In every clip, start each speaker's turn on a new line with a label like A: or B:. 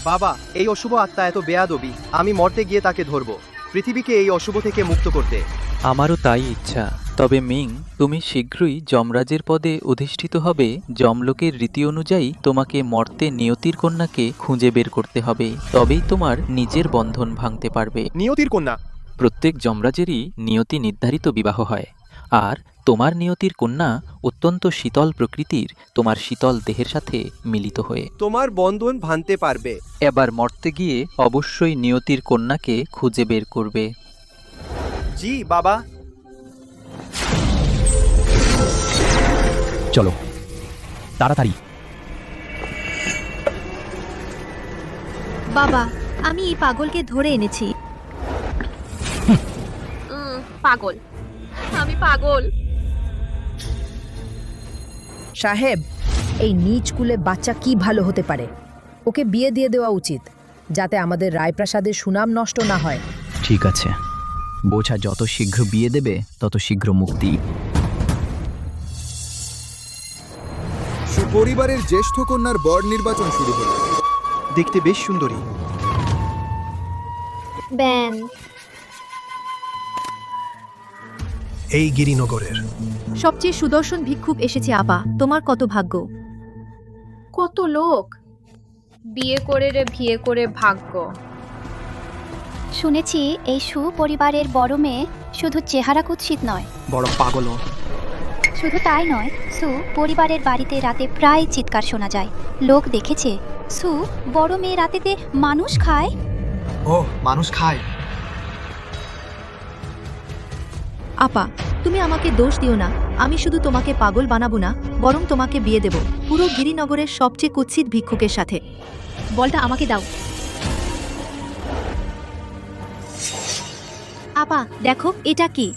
A: বাবা, এই অশুভ আত্মা এত বেয়াদবি, আমি মরতে গিয়ে তাকে ধরব, পৃথিবীকে এই অশুভ থেকে মুক্ত করতে।
B: আমারও তাই ইচ্ছা। তবে মিং, তুমি শীঘ্রই যমরাজের পদে অধিষ্ঠিত হবে। যমলোকের রীতি অনুযায়ী তোমাকে মর্তে নিয়তির কন্যাকে খুঁজে বের করতে হবে, তবেই তোমার নিজের বন্ধন ভাঙতে পারবে।
A: নিয়তির কন্যা?
B: প্রত্যেক যমরাজেরই নিয়তি নির্ধারিত বিবাহ হয়, আর তোমার নিয়তির কন্যা অত্যন্ত শীতল প্রকৃতির, তোমার শীতল দেহের সাথে মিলিত হয়ে
A: তোমার বন্ধন ভাঙতে পারবে।
B: এবার মর্তে গিয়ে অবশ্যই নিয়তির কন্যাকে খুঁজে বের করবে।
A: জি বাবা।
C: চলো তাড়াতাড়ি।
D: বাবা, আমি এই পাগলকে ধরে এনেছি।
E: পাগল, আমি পাগল।
F: সাহেব, এই নীচ কুলে বাচ্চা কি ভালো হতে পারে? ওকে বিয়ে দিয়ে দেওয়া উচিত, যাতে আমাদের রায়প্রাসাদের সুনাম নষ্ট না হয়।
C: ঠিক আছে, বোঝা যত শীঘ্র বিয়ে দেবে তত শীঘ্র মুক্তি।
G: সুপরিবারের জ্যেষ্ঠ কন্যার বর নির্বাচন শুরু হল।
A: দেখতে বেশ সুন্দরী।
E: ব্যান।
H: এই গিরিনগরের
D: সবচেয়ে সুদর্শন ভিক্ষুক এসেছে আপা, তোমার কত ভাগ্য।
E: কত লোক বিয়ে করে রে বিয়ে করে ভাগ্য।
I: শুনেছি এই সুপরিবারের বড় মেয়ে শুধু চেহারা কুৎসিত নয়,
A: বড় পাগলও।
I: শুধু তাই নয়, সু পরিবারের বাড়িতে রাতে প্রায় চিৎকার শোনা যায়। লোক দেখেছে সু বড় মেয়ে রাতেতে মানুষ খায়।
H: ও মানুষ খায়?
D: আপা, তুমি আমাকে দোষ দিও না, আমি শুধু তোমাকে পাগল বানাবো না, বরং তোমাকে বিয়ে দেব পুরো গিরিনগরের সবচেয়ে কুৎসিত ভিক্ষুকের সাথে। বলটা আমাকে দাও। আপা দেখো, এটা কি?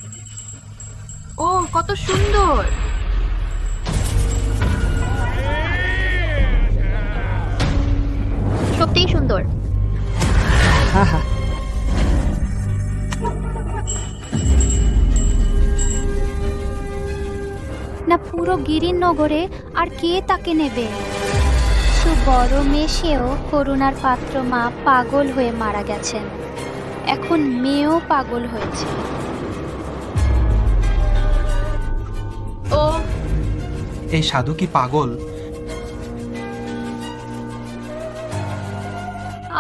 E: ও কত সুন্দর।
I: সত্যিই সুন্দর।
F: হা হা।
I: না পুরো গিরিনগরে আর কে তাকে নেবে? সু বড় মেয়ে সেও করুণার পাত্র মা পাগল হয়ে মারা গেছেন, এখন মেয়েও পাগল হয়েছে।
E: ও
H: এই সাধু কি পাগল?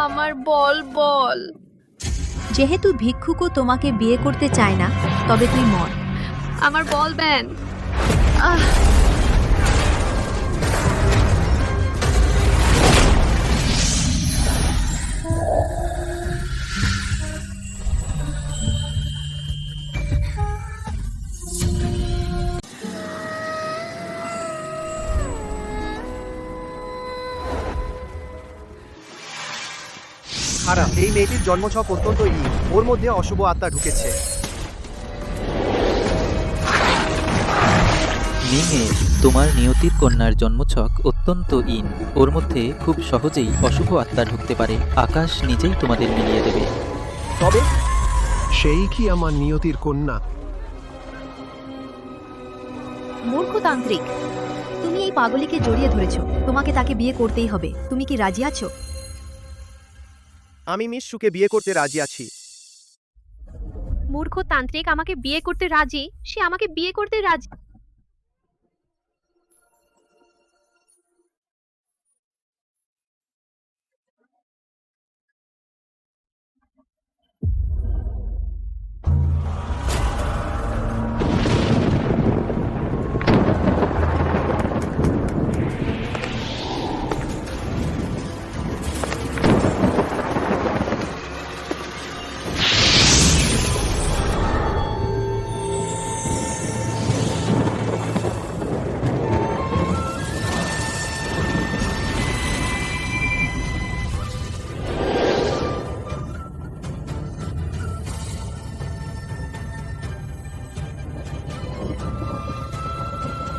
E: আমার বল বল।
D: যেহেতু ভিক্ষুকও তোমাকে বিয়ে করতে চায় না, তবে তুই মর।
E: আমার বল ব্যান।
A: খারাপ, এই মেয়েটির জন্মছক অত্যন্ত ওর মধ্যে অশুভ আত্মা ঢুকেছে।
B: মিংয়ে, তোমার নিয়তির কন্যার জন্মছক অত্যন্ত ওর মধ্যে খুব সহজেই অশুভ আত্মা ঢুকতে পারে। আকাশ নিজেই তোমাদের মিলিয়ে দেবে।
A: তবে
H: সেই কি আমার নিয়তির কন্যা?
D: মূর্খ তান্ত্রিক, তুমি এই পাগলিকে জড়িয়ে ধরেছো, তোমাকে তাকে বিয়ে করতেই হবে। তুমি কি রাজি আছো?
A: আমি মিস সুকে বিয়ে করতে রাজি আছি।
E: মূর্খ তান্ত্রিক আমাকে বিয়ে করতে রাজি, সে আমাকে বিয়ে করতে রাজি।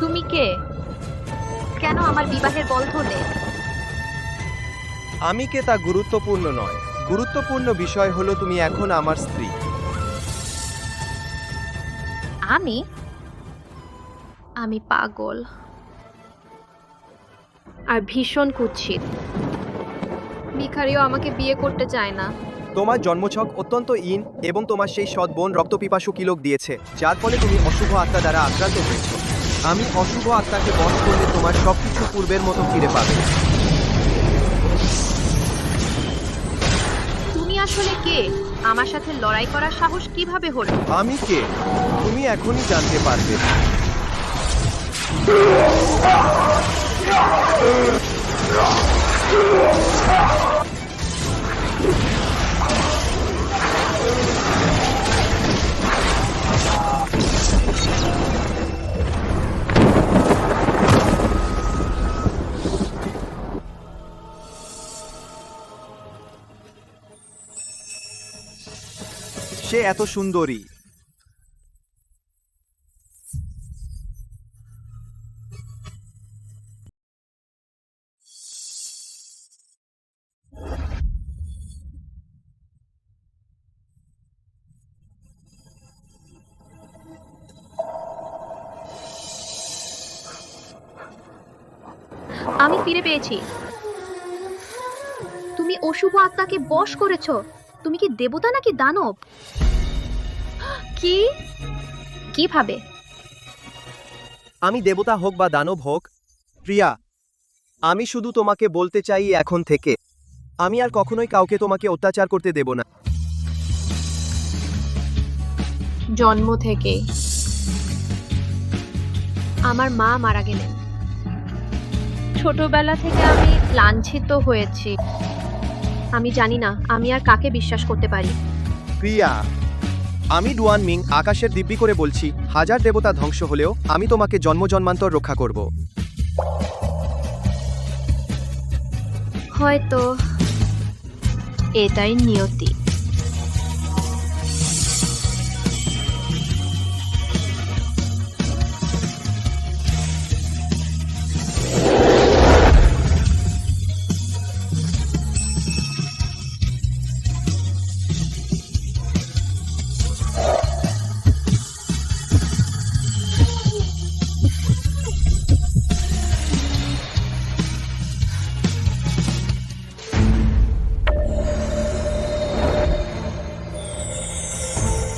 E: তুমি কে? কেন আমার বিবাহের বল ধরলে?
A: আমি কে তা গুরুত্বপূর্ণ নয়, গুরুত্বপূর্ণ বিষয় হলো তুমি এখন আমার স্ত্রী।
E: আমি পাগল আর ভীষণ কুৎসিত। ভিখারিও আমাকে বিয়ে করতে চায় না।
A: তোমার জন্মছক অত্যন্ত ইন এবং তোমার সেই সৎ বোন রক্তপিপাসু কিলক দিয়েছে, যার ফলে তুমি অশুভ আত্মা দ্বারা আক্রান্ত হয়েছ। আমি অশুভ আত্মাকে বশ করলে তোমার সবকিছু পূর্বের মতো ফিরে পাবে।
E: তুমি আসলে কে? আমার সাথে লড়াই করার সাহস কিভাবে হলো?
A: আমি কে তুমি এখনই জানতে পারবে। সে এত সুন্দরী।
E: আমি ফিরে পেয়েছি। তুমি অশুভ আত্মাকে বশ করেছো। তুমি কি দেবতা নাকি দানব? কি? কিভাবে?
A: আমি দেবতা হোক বা দানব হোক, প্রিয়া, আমি শুধু তোমাকে বলতে চাই এখন থেকে আমি আর কখনোই কাউকে তোমাকে অত্যাচার করতে দেব না।
E: জন্ম থেকে আমার মা মারা গেলেন। ছোটবেলা থেকে আমি লাঞ্ছিত হয়েছি। আমি জানি না আমি আর কাকে বিশ্বাস করতে পারি।
A: প্রিয়া, আমি ডুয়ান মিং আকাশের দিব্যি করে বলছি, হাজার দেবতা ধ্বংস হলেও আমি তোমাকে জন্ম জন্মান্তর রক্ষা করব।
E: হয়তো এটাই নিয়তি।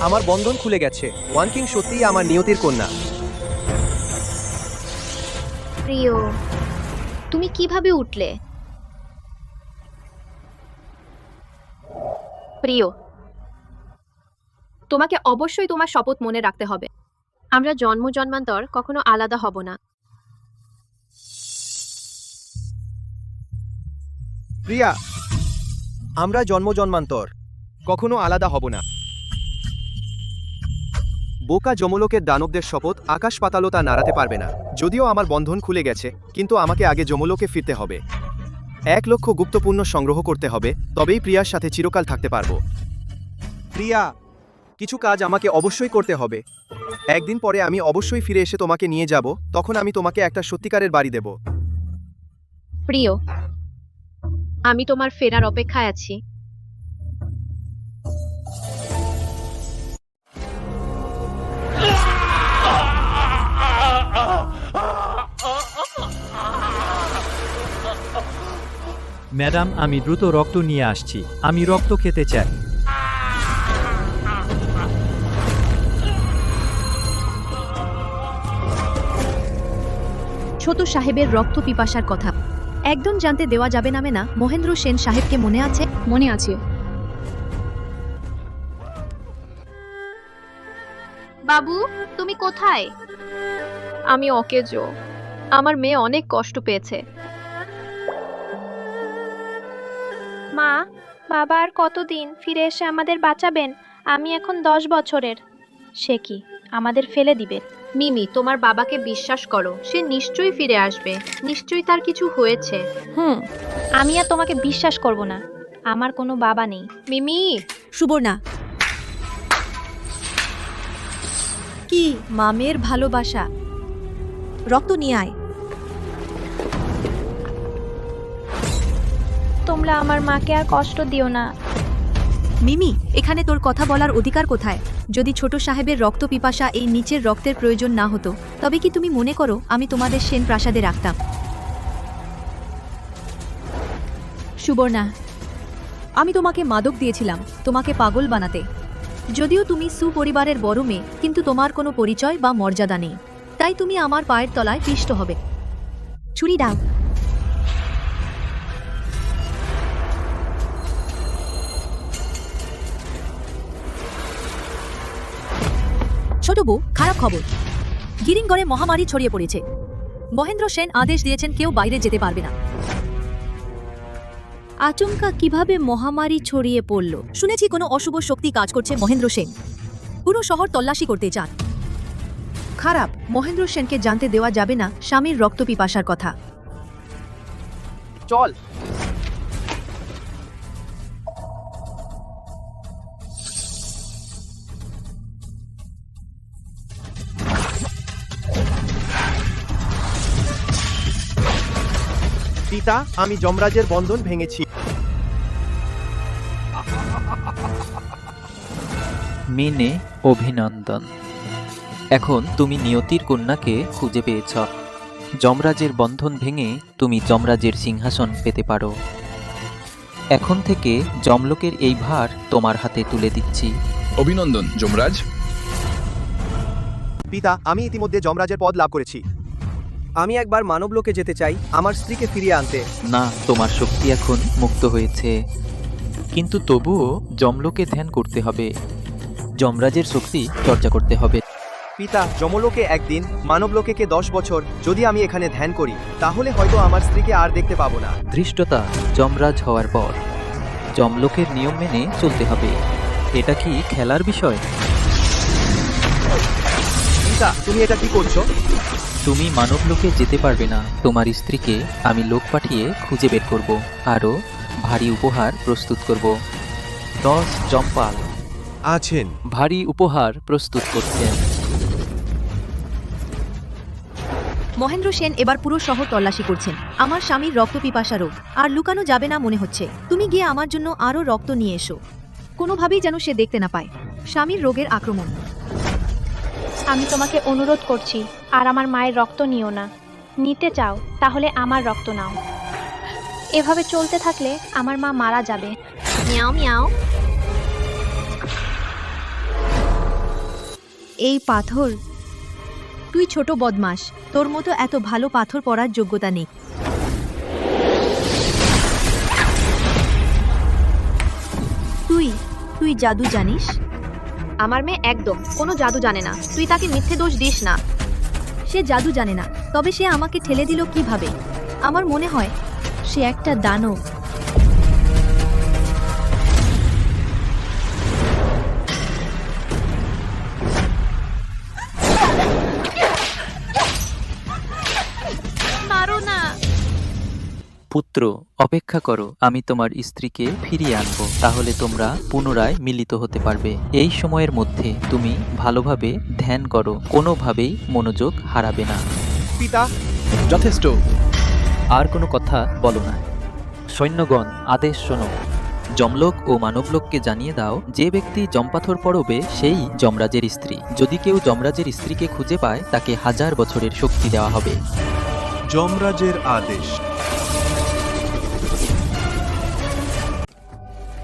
A: আমার বন্ধন খুলে গেছে। ওয়ান কিং সত্যিই আমার নিয়তির কন্যা।
E: প্রিয়, তুমি কিভাবে উঠলে? প্রিয়, তোমাকে অবশ্যই তোমার শপথ মনে রাখতে হবে। আমরা জন্ম জন্মান্তর কখনো আলাদা হব না।
A: প্রিয়া, আমরা জন্ম জন্মান্তর কখনো আলাদা হব না। বোকা যমলোকের দানবদের শপথ আকাশ পাতালও তা নাড়াতে পারবে না। যদিও আমার বন্ধন খুলে গেছে, কিন্তু আমাকে আগে যমলোকে ফিরতে হবে। 1 লক্ষ গুপ্তপূর্ণ সংগ্রহ করতে হবে, তবেই প্রিয়ার সাথে চিরকাল থাকতে পারবো। প্রিয়া, কিছু কাজ আমাকে অবশ্যই করতে হবে। একদিন পরে আমি অবশ্যই ফিরে এসে তোমাকে নিয়ে যাব, তখন আমি তোমাকে একটা সত্যিকারের বাড়ি দেব।
E: প্রিয়, আমি তোমার ফেরার অপেক্ষায় আছি।
J: ম্যাডাম, আমি দ্রুত রক্ত নিয়ে আসছি। আমি রক্ত খেতে চাই।
D: ছোট সাহেবের রক্ত পিপাসার কথা একদম জানতে দেওয়া যাবে না। মেনা মহেন্দ্র সেন সাহেবকে মনে আছে?
E: মনে আছে। বাবু, তুমি কোথায়? আমি অকেজো। আমার মেয়ে অনেক কষ্ট পেয়েছে।
I: মা, বাবা আর কতদিন ফিরে এসে আমাদের বাঁচাবেন? আমি এখন 10 বছরের। সে কি আমাদের ফেলে দিবে?
E: মিমি, তোমার বাবাকে বিশ্বাস করো, সে নিশ্চয়ই ফিরে আসবে। নিশ্চয়ই তার কিছু হয়েছে।
I: আমি আর তোমাকে বিশ্বাস করব না। আমার কোনো বাবা নেই।
E: মিমি।
D: সুবর্ণা, কি মামের ভালোবাসা। রক্ত নিয়ে আয়।
I: তোমরা আমার মাকে আর কষ্ট দিও না।
D: মিমি, এখানে তোর কথা বলার অধিকার কোথায়? যদি ছোট সাহেবের রক্ত পিপাসা এই নিচের রক্তের প্রয়োজন না হতো, তবে কি তুমি মনে করো আমি তোমাদের সেন প্রাসাদে রাখতাম? সুবর্ণা, আমি তোমাকে মাদক দিয়েছিলাম তোমাকে পাগল বানাতে। যদিও তুমি সুপরিবারের বড় মেয়ে, কিন্তু তোমার কোনো পরিচয় বা মর্যাদা নেই, তাই তুমি আমার পায়ের তলায় পিষ্ট হবে। ছুরি দাও। ছোট বউ, খারাপ খবর। গিরিনগড়ে মহামারী ছড়িয়ে পড়েছে। মহেন্দ্র সেন আদেশ দিয়েছেন কেউ বাইরে যেতে পারবে না। আচমকা কিভাবে মহামারী ছড়িয়ে পড়ল? শুনেছি কোনো অশুভ শক্তি কাজ করছে মহেন্দ্র সেন। পুরো শহর তল্লাশি করতে চান। খারাপ, মহেন্দ্র সেনকে জানতে দেওয়া যাবে না স্বামীর রক্তপিপাসার কথা।
A: চল। পিতা, আমি যমরাজের বন্ধন ভেঙেছি।
B: মিনে, অভিনন্দন। এখন তুমি নিয়তির কন্যাকে খুঁজে পেয়েছ। যমরাজের বন্ধন ভেঙে তুমি যমরাজের সিংহাসন পেতে পারো। এখন থেকে যমলোকের এই ভার তোমার হাতে তুলে দিচ্ছি।
K: অভিনন্দন যমরাজ।
A: পিতা, আমি ইতিমধ্যে যমরাজের পদ লাভ করেছি। আমি একবার মানবলোকে যেতে চাই আমার স্ত্রীকে ফিরিয়ে আনতে।
B: না, তোমার শক্তি এখন মুক্ত হয়েছে, কিন্তু তবুও যমলোকে ধ্যান করতে হবে। যমরাজের শক্তি চর্চা করতে হবে।
A: পিতা, যমলোকে একদিন, মানবলোকে 10 বছর। যদি আমি এখানে ধ্যান করি তাহলে হয়তো আমার স্ত্রীকে আর দেখতে পাবো না।
B: ধৃষ্টতা যমরাজ হওয়ার পর যমলোকের নিয়ম মেনে চলতে হবে। এটা কি খেলার বিষয়?
A: পিতা, তুমি এটা কি করছো?
B: তুমি মানবলোকে যেতে পারবে না। তোমার স্ত্রীকে আমি লোক পাঠিয়ে খুঁজে বের করব, আরও ভারী উপহার প্রস্তুত করব। 10 জম্পাল
A: আছেন।
B: ভারী উপহার প্রস্তুত করছেন।
D: মহেন্দ্র সেন এবার পুরো শহর তল্লাশি করছেন। আমার স্বামীর রক্তপিপাসা রোগ আর লুকানো যাবে না মনে হচ্ছে। তুমি গিয়ে আমার জন্য আরও রক্ত নিয়ে এসো, কোনোভাবেই যেন সে দেখতে না পায় স্বামীর রোগের আক্রমণ।
I: আমি তোমাকে অনুরোধ করছি, আর আমার মায়ের রক্ত নিও না। নিতে চাও তাহলে আমার রক্ত নাও। এভাবে চলতে থাকলে আমার মা মারা যাবে।
E: মিয়াও মিয়াও।
D: এই পাথর? তুই ছোট বদমাস, তোর মতো এত ভালো পাথর পড়ার যোগ্যতা নেই। তুই জাদু জানিস?
E: আমার মেয়ে একদম কোনো জাদু জানে না, তুই তাকে মিথ্যে দোষ দিস না।
D: সে জাদু জানে না, তবে সে আমাকে ঠেলে দিল কিভাবে? আমার মনে হয় সে একটা দানব।
E: মারো না।
B: পুত্র, অপেক্ষা করো, আমি তোমার স্ত্রীকে ফিরিয়ে আনবো, তাহলে তোমরা পুনরায় মিলিত হতে পারবে। এই সময়ের মধ্যে তুমি ভালোভাবে ধ্যান করো, কোনোভাবেই মনোযোগ হারাবে না।
A: পিতা,
B: যথেষ্ট, আর কোনো কথা বলো না। সৈন্যগণ, আদেশ শোনো। যমলোক ও মানবলোককে জানিয়ে দাও, যে ব্যক্তি জমপাথর পড়বে সেই যমরাজের স্ত্রী। যদি কেউ যমরাজের স্ত্রীকে খুঁজে পায় তাকে 1000 বছরের শক্তি দেওয়া হবে।
G: যমরাজের আদেশ।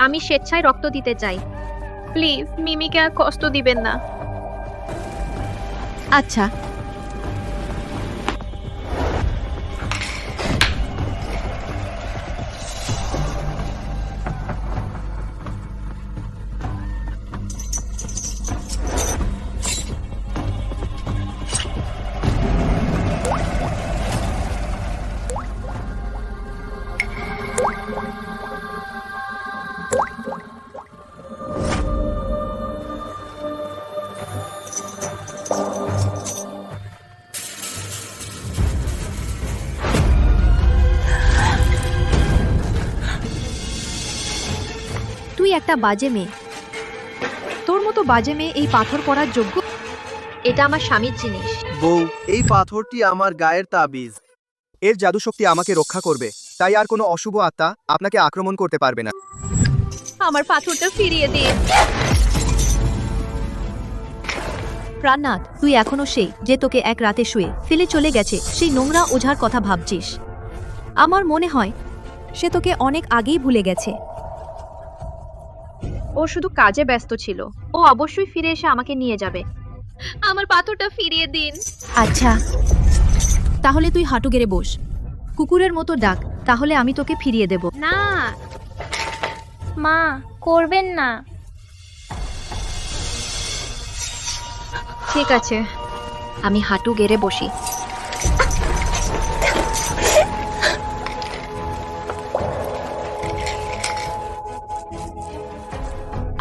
E: আমি স্বেচ্ছায় রক্ত দিতে চাই। প্লিজ মিমিকে আর কষ্ট দিবেন না।
D: আচ্ছা, তুই একটা বাজে মেয়ে। তোর মতো বাজে মেয়ে এই পাথর পড়ার যোগ্য?
E: এটা আমার স্বামীর জিনিস।
A: বউ, এই পাথরটি আমার গায়ের তাবিজ। এর জাদু শক্তি আমাকে রক্ষা করবে, তাই আর কোনো অশুভ আত্মা আপনাকে আক্রমণ করতে পারবে না।
E: আমার পাথরটা ফিরিয়ে দিন।
D: প্রাণনাথ, তুই এখনো সেই যে তোকে এক রাতে শুয়ে ফেলে চলে গেছে সেই নোংরা ওঝার কথা ভাবছিস? আমার মনে হয় সে তোকে অনেক আগেই ভুলে গেছে।
E: ও শুধু কাজে ব্যস্ত ছিল। ও অবশ্যই ফিরে এসে আমাকে নিয়ে যাবে। আমার পাথরটা ফিরিয়ে দিন।
D: আচ্ছা তাহলে তুই হাঁটু গেড়ে বস, কুকুরের মতো ডাক, তাহলে আমি তোকে ফিরিয়ে দেব।
E: না
I: মা, করবেন না।
E: ঠিক আছে, আমি হাঁটু গেড়ে বসি।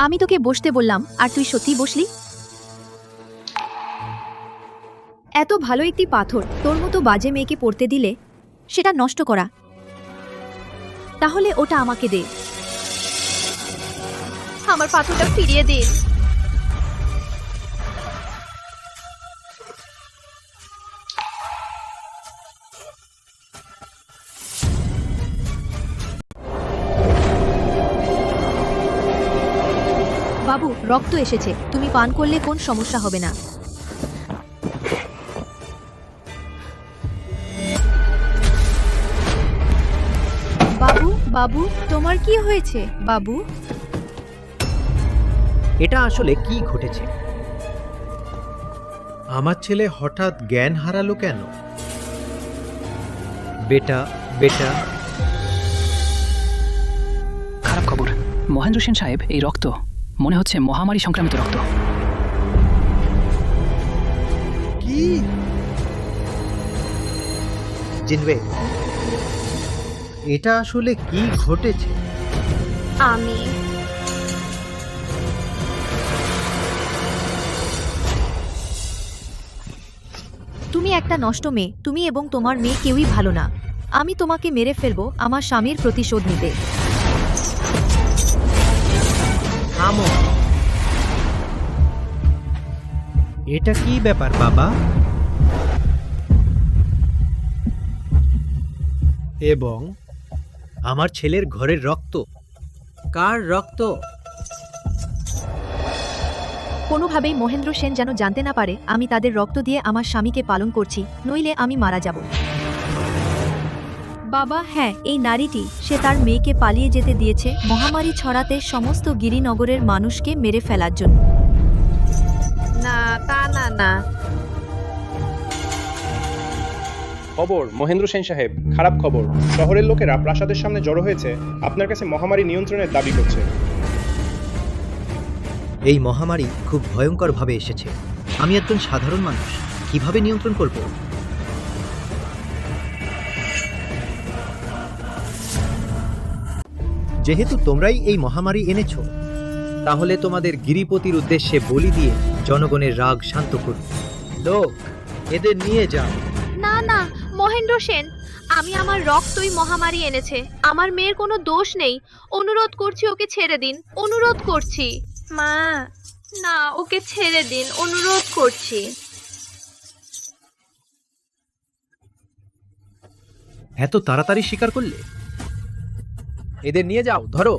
D: আমি তোকে বসতে বললাম আর তুই সত্যিই বসলি? এত ভালো একটি পাথর তোর মতো বাজে মেয়েকে পড়তে দিলে সেটা নষ্ট করা, তাহলে ওটা আমাকে দে।
E: আমার পাথরটা ফিরিয়ে দিন।
D: বাবু, রক্ত এসেছে, তুমি পান করলে কোন সমস্যা হবে না। বাবু বাবু, তোমার কি হয়েছে বাবু?
L: এটা আসলে কি ঘটেছে? আমার ছেলে হঠাৎ জ্ঞান হারালো কেন? বেটা বেটা,
C: খারাপ খবর, মহেন্দ্র সেন সাহেব, এই রক্ত মনে হচ্ছে মহামারী সংক্রামিত রক্ত।
L: কি জিনওয়ে, এটা আসলে কি ঘটেছে?
E: আমি
D: তুমি একটা নষ্ট মেয়ে, তুমি এবং তোমার মেয়ে কেউই ভালো না। আমি তোমাকে মেরে ফেলবো আমার স্বামীর প্রতিশোধ নিতে।
L: থামো, এটা কি ব্যাপার বাবা? এবং আমার ছেলের ঘরের রক্ত, কার রক্ত?
D: কোনোভাবেই মহেন্দ্র সেন যেন জানতে না পারে আমি তাদের রক্ত দিয়ে আমার স্বামীকে পালন করছি, নইলে আমি মারা যাব। বাবা, হ্যাঁ, এই নারীটি, সে তার মেয়েকে পালিয়ে যেতে দিয়েছে মহামারী ছড়াতে সমস্ত গিরিনগরের মানুষকে মেরে ফেলার জন্য।
E: না, তা না না।
M: খবর মহেন্দ্র সেন সাহেব, খারাপ খবর। শহরের লোকেরা প্রাসাদের সামনে জড়ো হয়েছে, আপনার কাছে মহামারী নিয়ন্ত্রণের দাবি করছে।
L: এই মহামারী খুব ভয়ঙ্করভাবে এসেছে। আমি একজন সাধারণ মানুষ, কিভাবে নিয়ন্ত্রণ করব? যেহেতু তোমরাই এই মহামারী এনেছো, তাহলে তোমাদের গিরিপতির উদ্দেশ্যে বলি দিয়ে জনগণের রাগ শান্ত করো। লোক, এদের নিয়ে যাও।
E: না না মহেন্দ্র সেন, আমি আমার রক্তই মহামারী এনেছে। আমার মেয়ের কোনো দোষ নেই। অনুরোধ করছি ওকে ছেড়ে দিন, অনুরোধ করছি। মা, না, ওকে ছেড়ে দিন, অনুরোধ করছি।
L: এত তাড়াতাড়ি স্বীকার করলে? এদের নিয়ে যাও, ধরো।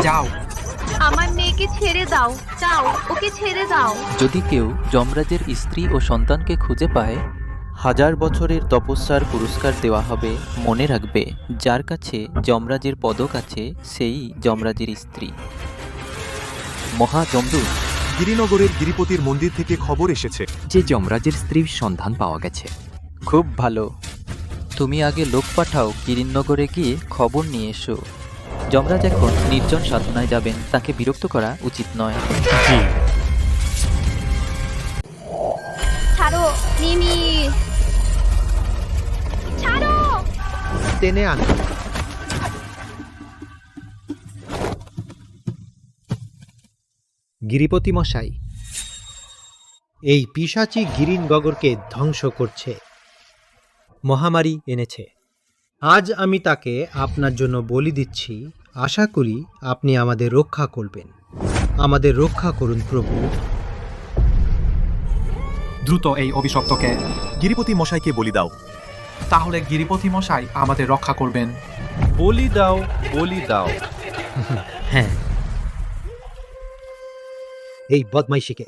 H: যাও।
E: আমার মেয়েকে ছেড়ে দাও, যাও, ওকে ছেড়ে দাও।
B: যদি কেউ যমরাজের স্ত্রী ও সন্তানকে খুঁজে পায়, 1000 বছরের তপস্যার পুরস্কার দেওয়া হবে। মনে রাখবে, যার কাছে যমরাজের পদক আছে সেই যমরাজের স্ত্রী। মহা যমদূত,
G: গিরিনগরের গিরিপতির মন্দির থেকে খবর এসেছে
C: যে যমরাজের স্ত্রীর সন্ধান পাওয়া গেছে।
B: খুব ভালো। তুমি আগে লোক পাঠাও, গিরিনগরে গিয়ে খবর নিয়ে এসো। যমরাজ এখন নির্জন সাধনায় যাবেন, তাকে বিরক্ত করা উচিত নয়।
E: ছাড়ো মিমি, ছাড়ো।
L: টেনে আনো। গিরিপতি মশাই, এই পিশাচি গিরিনগরকে ধ্বংস করছে, মহামারী এনেছে। আজ আমি তাকে আপনার জন্য বলি দিচ্ছি। আশা করি আপনি আমাদের রক্ষা করবেন। আমাদের রক্ষা করুন প্রভু।
H: দ্রুত এই অভিশপ্তকে।
G: গিরিপতি মশাইকে বলি দাও।
H: তাহলে গিরিপতি মশাই আমাদের রক্ষা করবেন।
G: বলি দাও, বলি দাও।
L: হ্যাঁ, এই বদমাইশিকে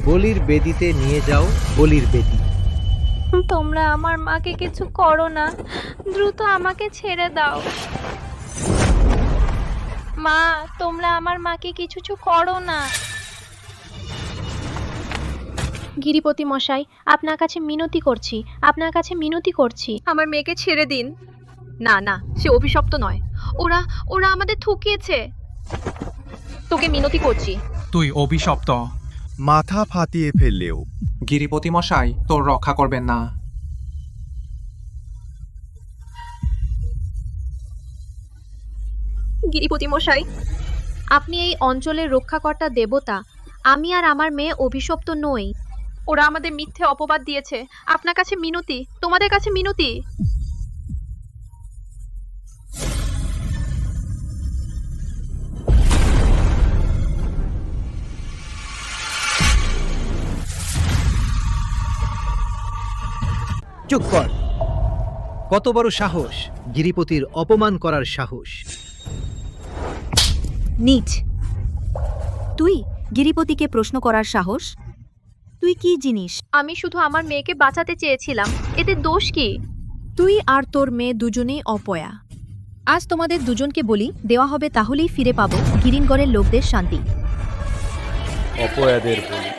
L: বলির বেদিতে নিয়ে যাও। বলির বেদি।
E: তোমরা আমার মাকে কিছু করো না, দ্রুত আমাকে ছেড়ে দাও। মা, তোমরা আমার মাকে কিছু করো না। গিরিপতি মশাই, আপনার কাছে মিনতি করছি, আপনার কাছে মিনতি করছি, আমার মেয়েকে ছেড়ে দিন। না না, সে অভিশপ্ত নয়। ওরা ওরা আমাদের ঠকিয়েছে। তোকে মিনতি করছি।
H: তুই অভিশপ্ত।
G: মাথা ফাটিয়ে ফেললেও
H: গিরিপতি মশাই তোর রক্ষা করবেন না।
E: গিরিপতি মশাই, আপনি এই অঞ্চলের রক্ষাকর্তা দেবতা। আমি আর আমার মেয়ে অভিশপ্ত নই। ওরা আমাদের মিথ্যে অপবাদ দিয়েছে। আপনার কাছে মিনতি, তোমাদের কাছে মিনতি।
L: চুপ কর। কত বড় সাহস, গিরিপতির অপমান করার সাহস।
D: নীচ, তুই গিরিপতিকে প্রশ্ন করার সাহস? তুই কি জিনিস?
E: আমি শুধু আমার মেয়েকে বাঁচাতে চেয়েছিলাম, এতে দোষ কি?
D: তুই আর তোর মেয়ে দুজনেই অপয়া। আজ তোমাদের দুজনকে বলি দেওয়া হবে, তাহলেই ফিরে পাবো গিরিনগড়ের লোকদের শান্তি।
G: অপয়াদের বলি।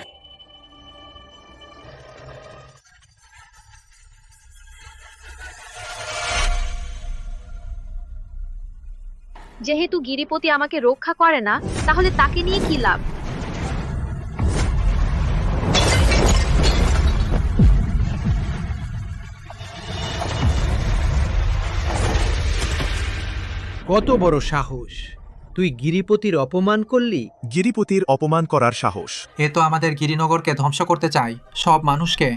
E: যেহেতু গিরিপতি আমাকে রক্ষা করে না, তাহলে তাকে নিয়ে কি লাভ?
L: কত বড় সাহস, তুই গিরিপতির অপমান করলি?
G: গিরিপতির অপমান করার সাহস।
H: এ তো আমাদের গিরিনগরকে ধ্বংস করতে চায়, সব মানুষকে।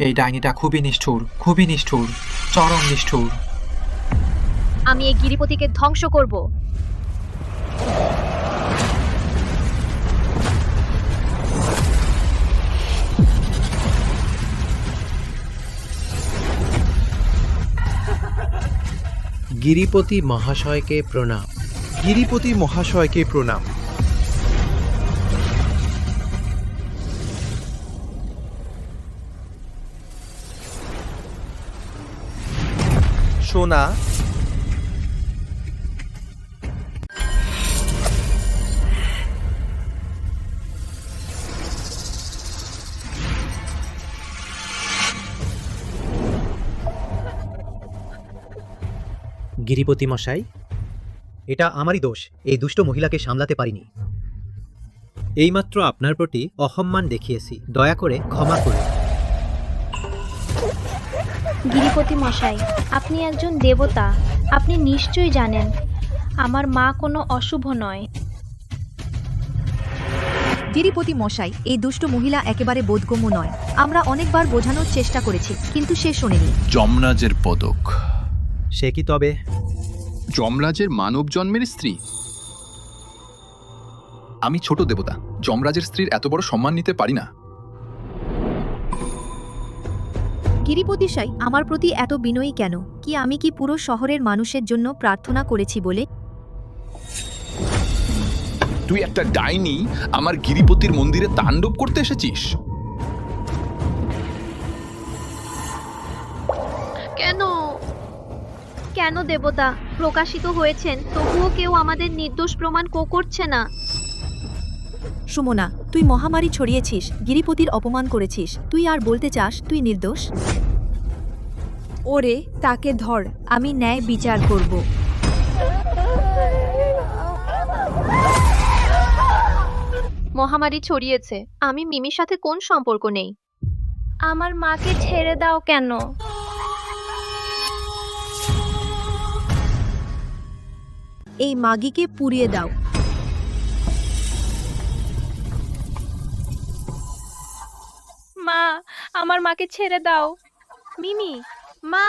H: এই ডাইনিটা খুবই নিষ্ঠুর, খুবই নিষ্ঠুর, চরম নিষ্ঠুর।
E: আমি এই গিরিপতিকে ধ্বংস করব।
L: গিরিপতি মহাশয়কে প্রণাম।
G: গিরিপতি মহাশয়কে প্রণাম।
A: সোনা,
L: গিরিপতি মশাই, এটা আমারই দোষ, এই দুষ্ট মহিলাকে সামলাতে পারিনি। এইমাত্র আপনার প্রতি অসম্মান দেখিয়েছি, দয়া করে ক্ষমা করুন।
I: গিরিপতি মশাই, আপনি একজন দেবতা, আপনি নিশ্চয়ই জানেন আমার মা কোনো অশুভ নয়।
D: গিরিপতি মশাই, এই দুষ্ট মহিলা একেবারে বোধগম্য নয়। আমরা অনেকবার বোঝানোর চেষ্টা করেছি, কিন্তু সে শোনেনি।
K: যমরাজের পদক।
L: সে কি তবে
K: যমরাজের মানব জন্মের স্ত্রী? আমি ছোট দেবতা, যমরাজের স্ত্রীর এত বড় সম্মান নিতে পারি না।
D: গিরিপতি সাই, আমার প্রতি এত বিনয়ী কেন? কি আমি কি পুরো শহরের মানুষের জন্য প্রার্থনা করেছি বলে?
K: তুই একটা ডাইনি আমার গিরিপতির মন্দিরে তাণ্ডব করতে এসেছিস?
E: কেন কেন দেবতা প্রকাশিত হয়েছেন, তবুও কেউ আমাদের নির্দোষ প্রমাণ করছে না?
D: সুমনা, তুই মহামারী ছড়িয়েছিস, গিরিপতির অপমান করেছিস, তুই আর বলতে চাস তুই নির্দোষ? ওরে, তাকে ধর, আমি ন্যায় বিচার করব।
E: মহামারী ছড়িয়েছে, আমি মিমির সাথে কোন সম্পর্ক নেই।
I: আমার মাকে ছেড়ে দাও কেন?
D: এই মাগিকে পুড়িয়ে দাও।
E: মা, আমার মাকে ছেড়ে দাও। মিমি, মা,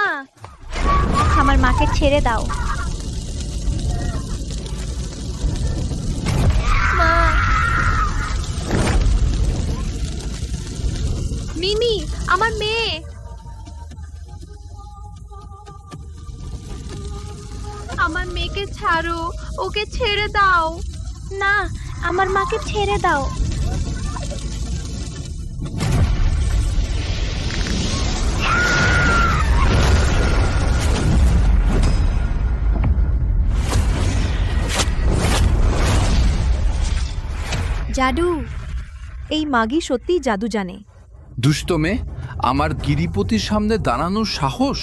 I: আমার মাকে ছেড়ে দাও।
E: মা, মিমি, আমার মেয়ে। আমার মেয়েকে ছাড়ো, ওকে ছেড়ে দাও।
I: না, আমার মাকে ছেড়ে দাও।
D: জাদু। এই মাগি সত্যিই জাদু জানে।
K: দুষ্ট মেয়ে, আমার গিরিপতির সামনে দাঁড়ানোর সাহস?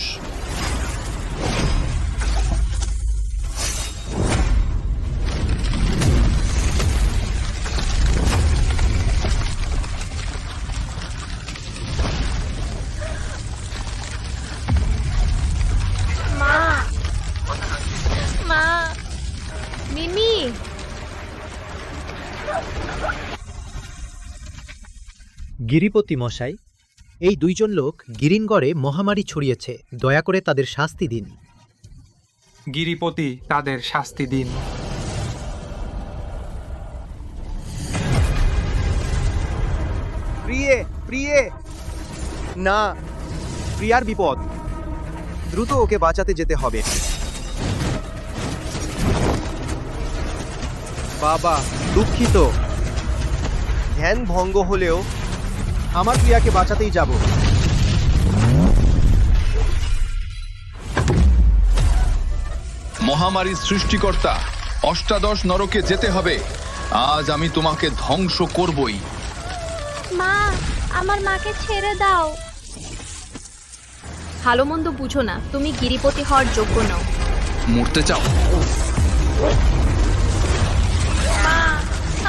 E: মা, মা, মিমি।
L: গিরিপতি মশাই, এই দুইজন লোক গিরিনগড়ে মহামারী ছড়িয়েছে, দয়া করে তাদের শাস্তি দিন।
H: গিরিপতি, তাদের শাস্তি দিন।
A: প্রিয়ে, প্রিয়ে, না, প্রিয়ার বিপদ। দ্রুত ওকে বাঁচাতে যেতে হবে। বাবা, দুঃখিত। ধ্যান ভঙ্গ হলেও আমার প্রিয়াকে বাঁচাতেই যাব।
K: মহামারীর সৃষ্টিকর্তা, অষ্টাদশ নরকে যেতে হবে। আজ আমি তোমাকে ধ্বংস করবই।
E: মা, আমার মাকে ছেড়ে দাও। ভালো মন্দ বুঝো না, তুমি গিরিপতি হওয়ার যোগ্য নও।
K: মরতে চাও?
E: মা,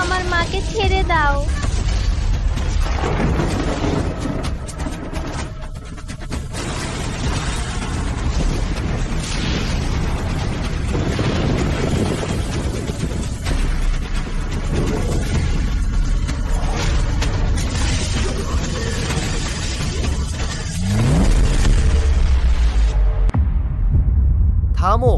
E: আমার মাকে ছেড়ে দাও।
A: থামো।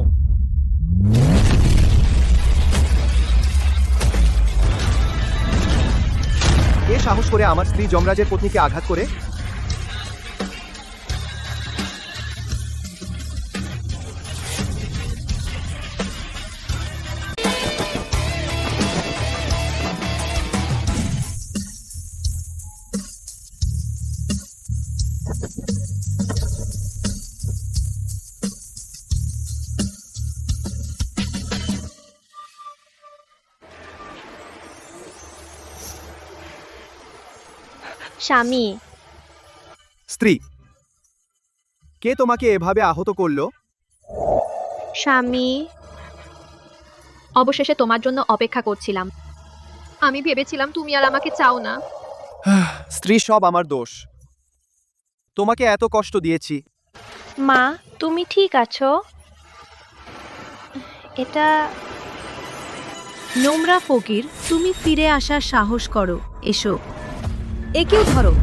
A: কে সাহস করে আমার স্ত্রী যমরাজের পত্নীকে আঘাত করে?
E: স্বামী।
A: স্ত্রী, কে তোমাকে এভাবে আহত করলো?
E: স্বামী, অবশেষে তোমার জন্য অপেক্ষা করছিলাম। আমি ভেবেছিলাম তুমি আর আমাকে চাও না।
A: স্ত্রী, সব আমার দোষ। তোমাকে এত কষ্ট দিয়েছি।
E: মা, তুমি ঠিক আছো? এটা
D: নোংরা ফকির, তুমি ফিরে আসার সাহস করো। এসো, একেও ধরো।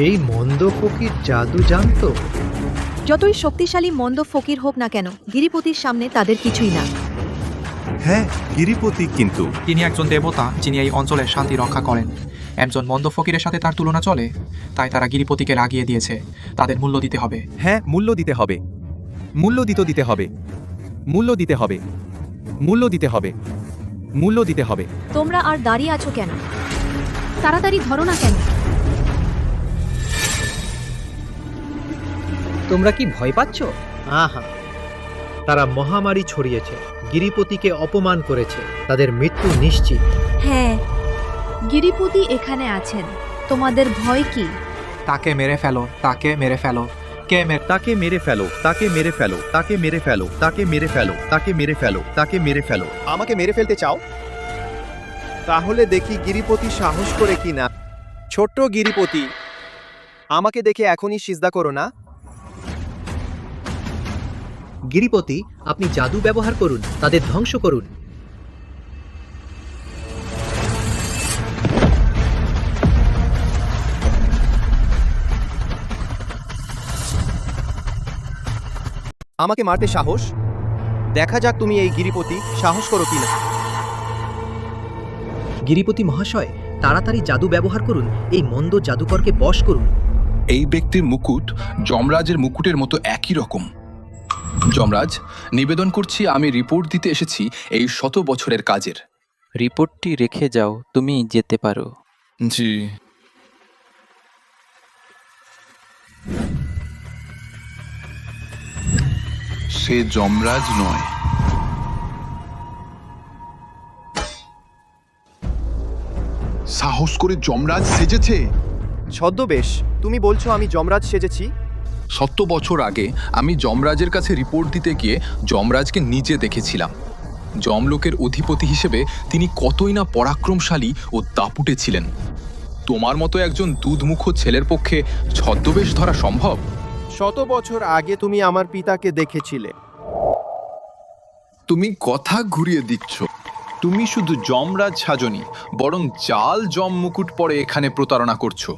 L: এই মন্দ ফকির জাদু জানতো?
D: যতই শক্তিশালী মন্দ ফকির হোক না কেন, গিরিপতির সামনে তাদের কিছুই না।
G: হ্যাঁ, গিরিপতি কিন্তু
H: তিনি একজন দেবতা, যিনি এই অঞ্চলের শান্তি রক্ষা করেন। একজন মন্দ ফকিরের সাথে তার তুলনা চলে? তাই তারা গিরিপতিকে রাগিয়ে দিয়েছে। তাদের মূল্য দিতে হবে।
A: হ্যাঁ, মূল্য দিতে হবে। মূল্য দিতে হবে। মূল্য দিতে হবে। মূল্য দিতে হবে। মূল্য দিতে হবে।
D: তোমরা আর দাঁড়িয়ে আছো কেন? তাড়াতাড়ি ধরো না কেন?
L: তোমরা কি ভয় পাচ্ছ? আহা, তারা মহামারী ছড়িয়েছে, গিরিপতিকে অপমান করেছে, তাদের মৃত্যু নিশ্চিত।
D: হ্যাঁ, গিরিপতি এখানে আছেন। তোমাদের ভয় কি?
H: তাকে মেরে ফেলো, তাকে মেরে ফেলো।
G: তাকে মেরে ফেলো, তাকে মেরে ফেলো, তাকে মেরে ফেলো, তাকে মেরে ফেলো, তাকে মেরে ফেলো, তাকে মেরে ফেলো।
A: আমাকে মেরে ফেলতে চাও? তাহলে দেখি গিরিপতি সাহস করে কি না। ছোট্ট গিরিপতি, আমাকে দেখে এখনই সিজদা করো না।
L: গিরিপতি, আপনি জাদু ব্যবহার করুন, তাদের ধ্বংস করুন।
A: আমাকে মারতে সাহস? দেখা যাক তুমি এই গিরিপতি সাহস করো কিনা।
L: গিরিপতি মহাশয়, তাড়াতাড়ি জাদু ব্যবহার করুন, এই মন্দ জাদুকরকে বশ করুন।
K: এই ব্যক্তির মুকুট যমরাজের মুকুটের মতো একই রকম। যমরাজ, নিবেদন করছি, আমি রিপোর্ট দিতে এসেছি এই 100 বছরের কাজের।
B: রিপোর্টটি রেখে যাও, তুমি যেতে পারো।
K: জি। সে যমরাজ নয়, সাহস করে যমরাজ সেজেছে।
A: ছদ্মবেশ, তুমি বলছো আমি যমরাজ সেজেছি?
K: ৭০ বছর আগে আমি যমরাজের কাছে রিপোর্ট দিতে গিয়ে যমরাজকে নিজে দেখেছিলাম। যমলোকের অধিপতি হিসেবে তিনি কতই না পরাক্রমশালী ও দাপুটে ছিলেন। তোমার মতো একজন দুধমুখ ছেলের পক্ষে ছদ্মবেশ ধরা সম্ভব?
A: 100 বছর আগে তুমি আমার পিতাকে দেখেছিলে।
K: তুমি কথা ঘুরিয়ে দিচ্ছ। তুমি শুধু যমরাজ সাজনি, বরং জাল যম মুকুট পরে এখানে প্রতারণা করছো।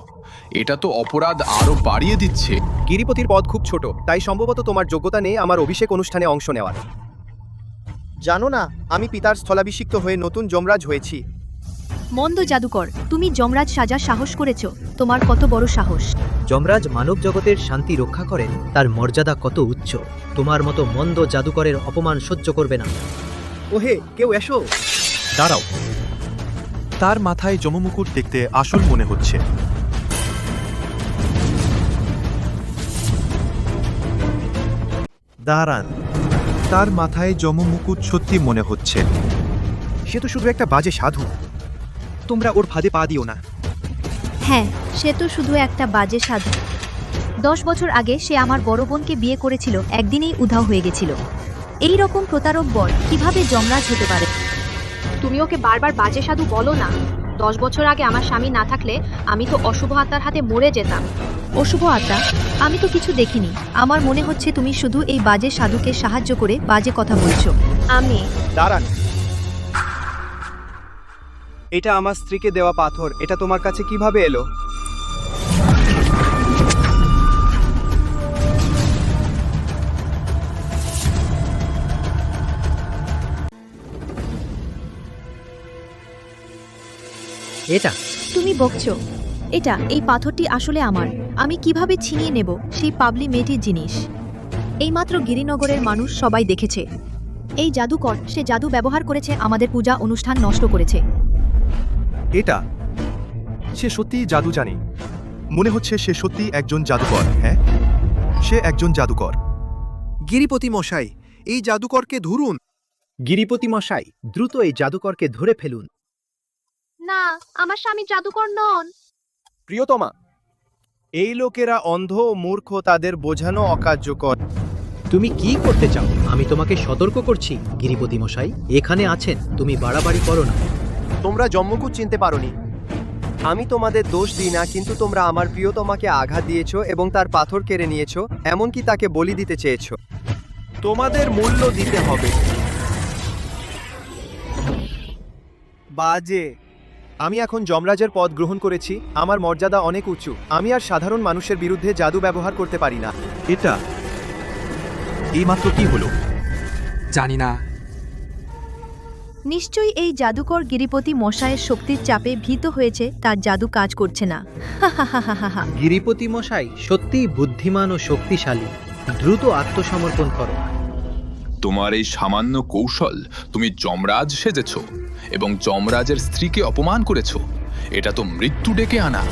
K: এটা তো অপরাধ আরো বাড়িয়ে দিচ্ছে।
A: গিরিপতির পদ খুব ছোট, তাই সম্ভবত তোমার যোগ্যতা নেই আমার অভিষেক অনুষ্ঠানে অংশ নেওয়ার। জানো না, আমি পিতার স্থলাভিষিক্ত হয়ে নতুন যমরাজ হয়েছি।
D: মন্দ জাদুকর, তুমি যমরাজ সাজার সাহস করেছো? তোমার কত বড় সাহস!
L: যমরাজ মানব জগতের শান্তি রক্ষা করেন, তার মর্যাদা কত উচ্চ। তোমার মতো মন্দ জাদুকরের অপমান সহ্য করবে না। ওহে, কেউ এসো।
G: দাঁড়াও, তার মাথায় যমমুকুট দেখতে আসল মনে হচ্ছে। দাঁড়ান, তার মাথায় যমমুকুট সত্যি মনে হচ্ছে। সে তো শুধু একটা বাজে সাধু। তোমরা ওর ফাঁদে পা দিও না।
D: হ্যাঁ, সে তো শুধু একটা বাজে সাধু। 10 বছর আগে সে আমার বড় বোনকে বিয়ে করেছিল, একদিনেই উধাও হয়ে গেছিল। এই রকম প্রতারক বর কিভাবে যমরাজ হতে পারে?
E: তুমি ওকে বারবার বাজে সাধু বলো না। 10 বছর আগে আমার স্বামী না থাকলে আমি তো অশুভ আত্মার হাতে মরে যেতাম।
D: অশুভ আত্মা? আমি তো কিছু দেখিনি। আমার মনে হচ্ছে তুমি শুধু এই বাজে সাধুকে সাহায্য করে বাজে কথা বলছো।
E: আমি
A: দাঁড়ান, এটা আমার স্ত্রীকে দেওয়া পাথর। এটা তোমার কাছে কিভাবে এলো?
L: এটা
D: তুমি বকছো? এই পাথরটি আসলে আমার। আমি কিভাবে ছিনিয়ে নেব সেই পাবলি মেয়েটির জিনিস? এইমাত্র গিরিনগরের মানুষ সবাই দেখেছে। এই জাদুকর, সে জাদু ব্যবহার করেছে, আমাদের পূজা অনুষ্ঠান নষ্ট করেছে।
G: এটা সে সত্যিই জাদু জানে। মনে হচ্ছে সে সত্যিই একজন জাদুকর। হ্যাঁ, সে একজন জাদুকর।
A: গিরিপতি মশাই, এই জাদুকরকে ধরুন। গিরিপতি মশাই, দ্রুত এই জাদুকরকে ধরে ফেলুন।
E: না, আমার স্বামী জাদুকর নন।
A: প্রিয়তমা, এই লোকেরা অন্ধ ও মূর্খ, তাদের বোঝানো অকার্যকর।
L: তুমি কি করতে চাও? আমি তোমাকে সতর্ক করছি। গিরিপতি মশাই এখানে আছেন, তুমি বাড়াবাড়ি করো না।
A: তোমরা জম্মুকুট চিনতে পারোনি। আমি তোমাদের দোষ দিই না, কিন্তু তোমরা আমার প্রিয়তমাকে আঘাত দিয়েছো এবং তার পাথর কেড়ে নিয়েছো, এমনকি তাকে বলি দিতে চেয়েছো। তোমাদের মূল্য দিতে হবে। বাজে। আমি এখন যমরাজের পদ গ্রহণ করেছি, আমার মর্যাদা অনেক উঁচু। আমি আর সাধারণ মানুষের বিরুদ্ধে জাদু ব্যবহার করতে পারি না।
G: এটা এইমাত্র কি হলো?
H: জানি না।
D: নিশ্চয়ই এই জাদুকর গিরিপতি মশাইয়ের শক্তির চাপে ভীত হয়েছে, তার জাদু কাজ করছে না।
L: গিরিপতি মশাই সত্যিই বুদ্ধিমান ও শক্তিশালী। দ্রুত আত্মসমর্পণ করো।
K: তোমার এই সামান্য কৌশল, তুমি যমরাজ সেজেছ এবং যমরাজের স্ত্রীকে অপমান করেছ। এটা তো মৃত্যু ডেকে আনা।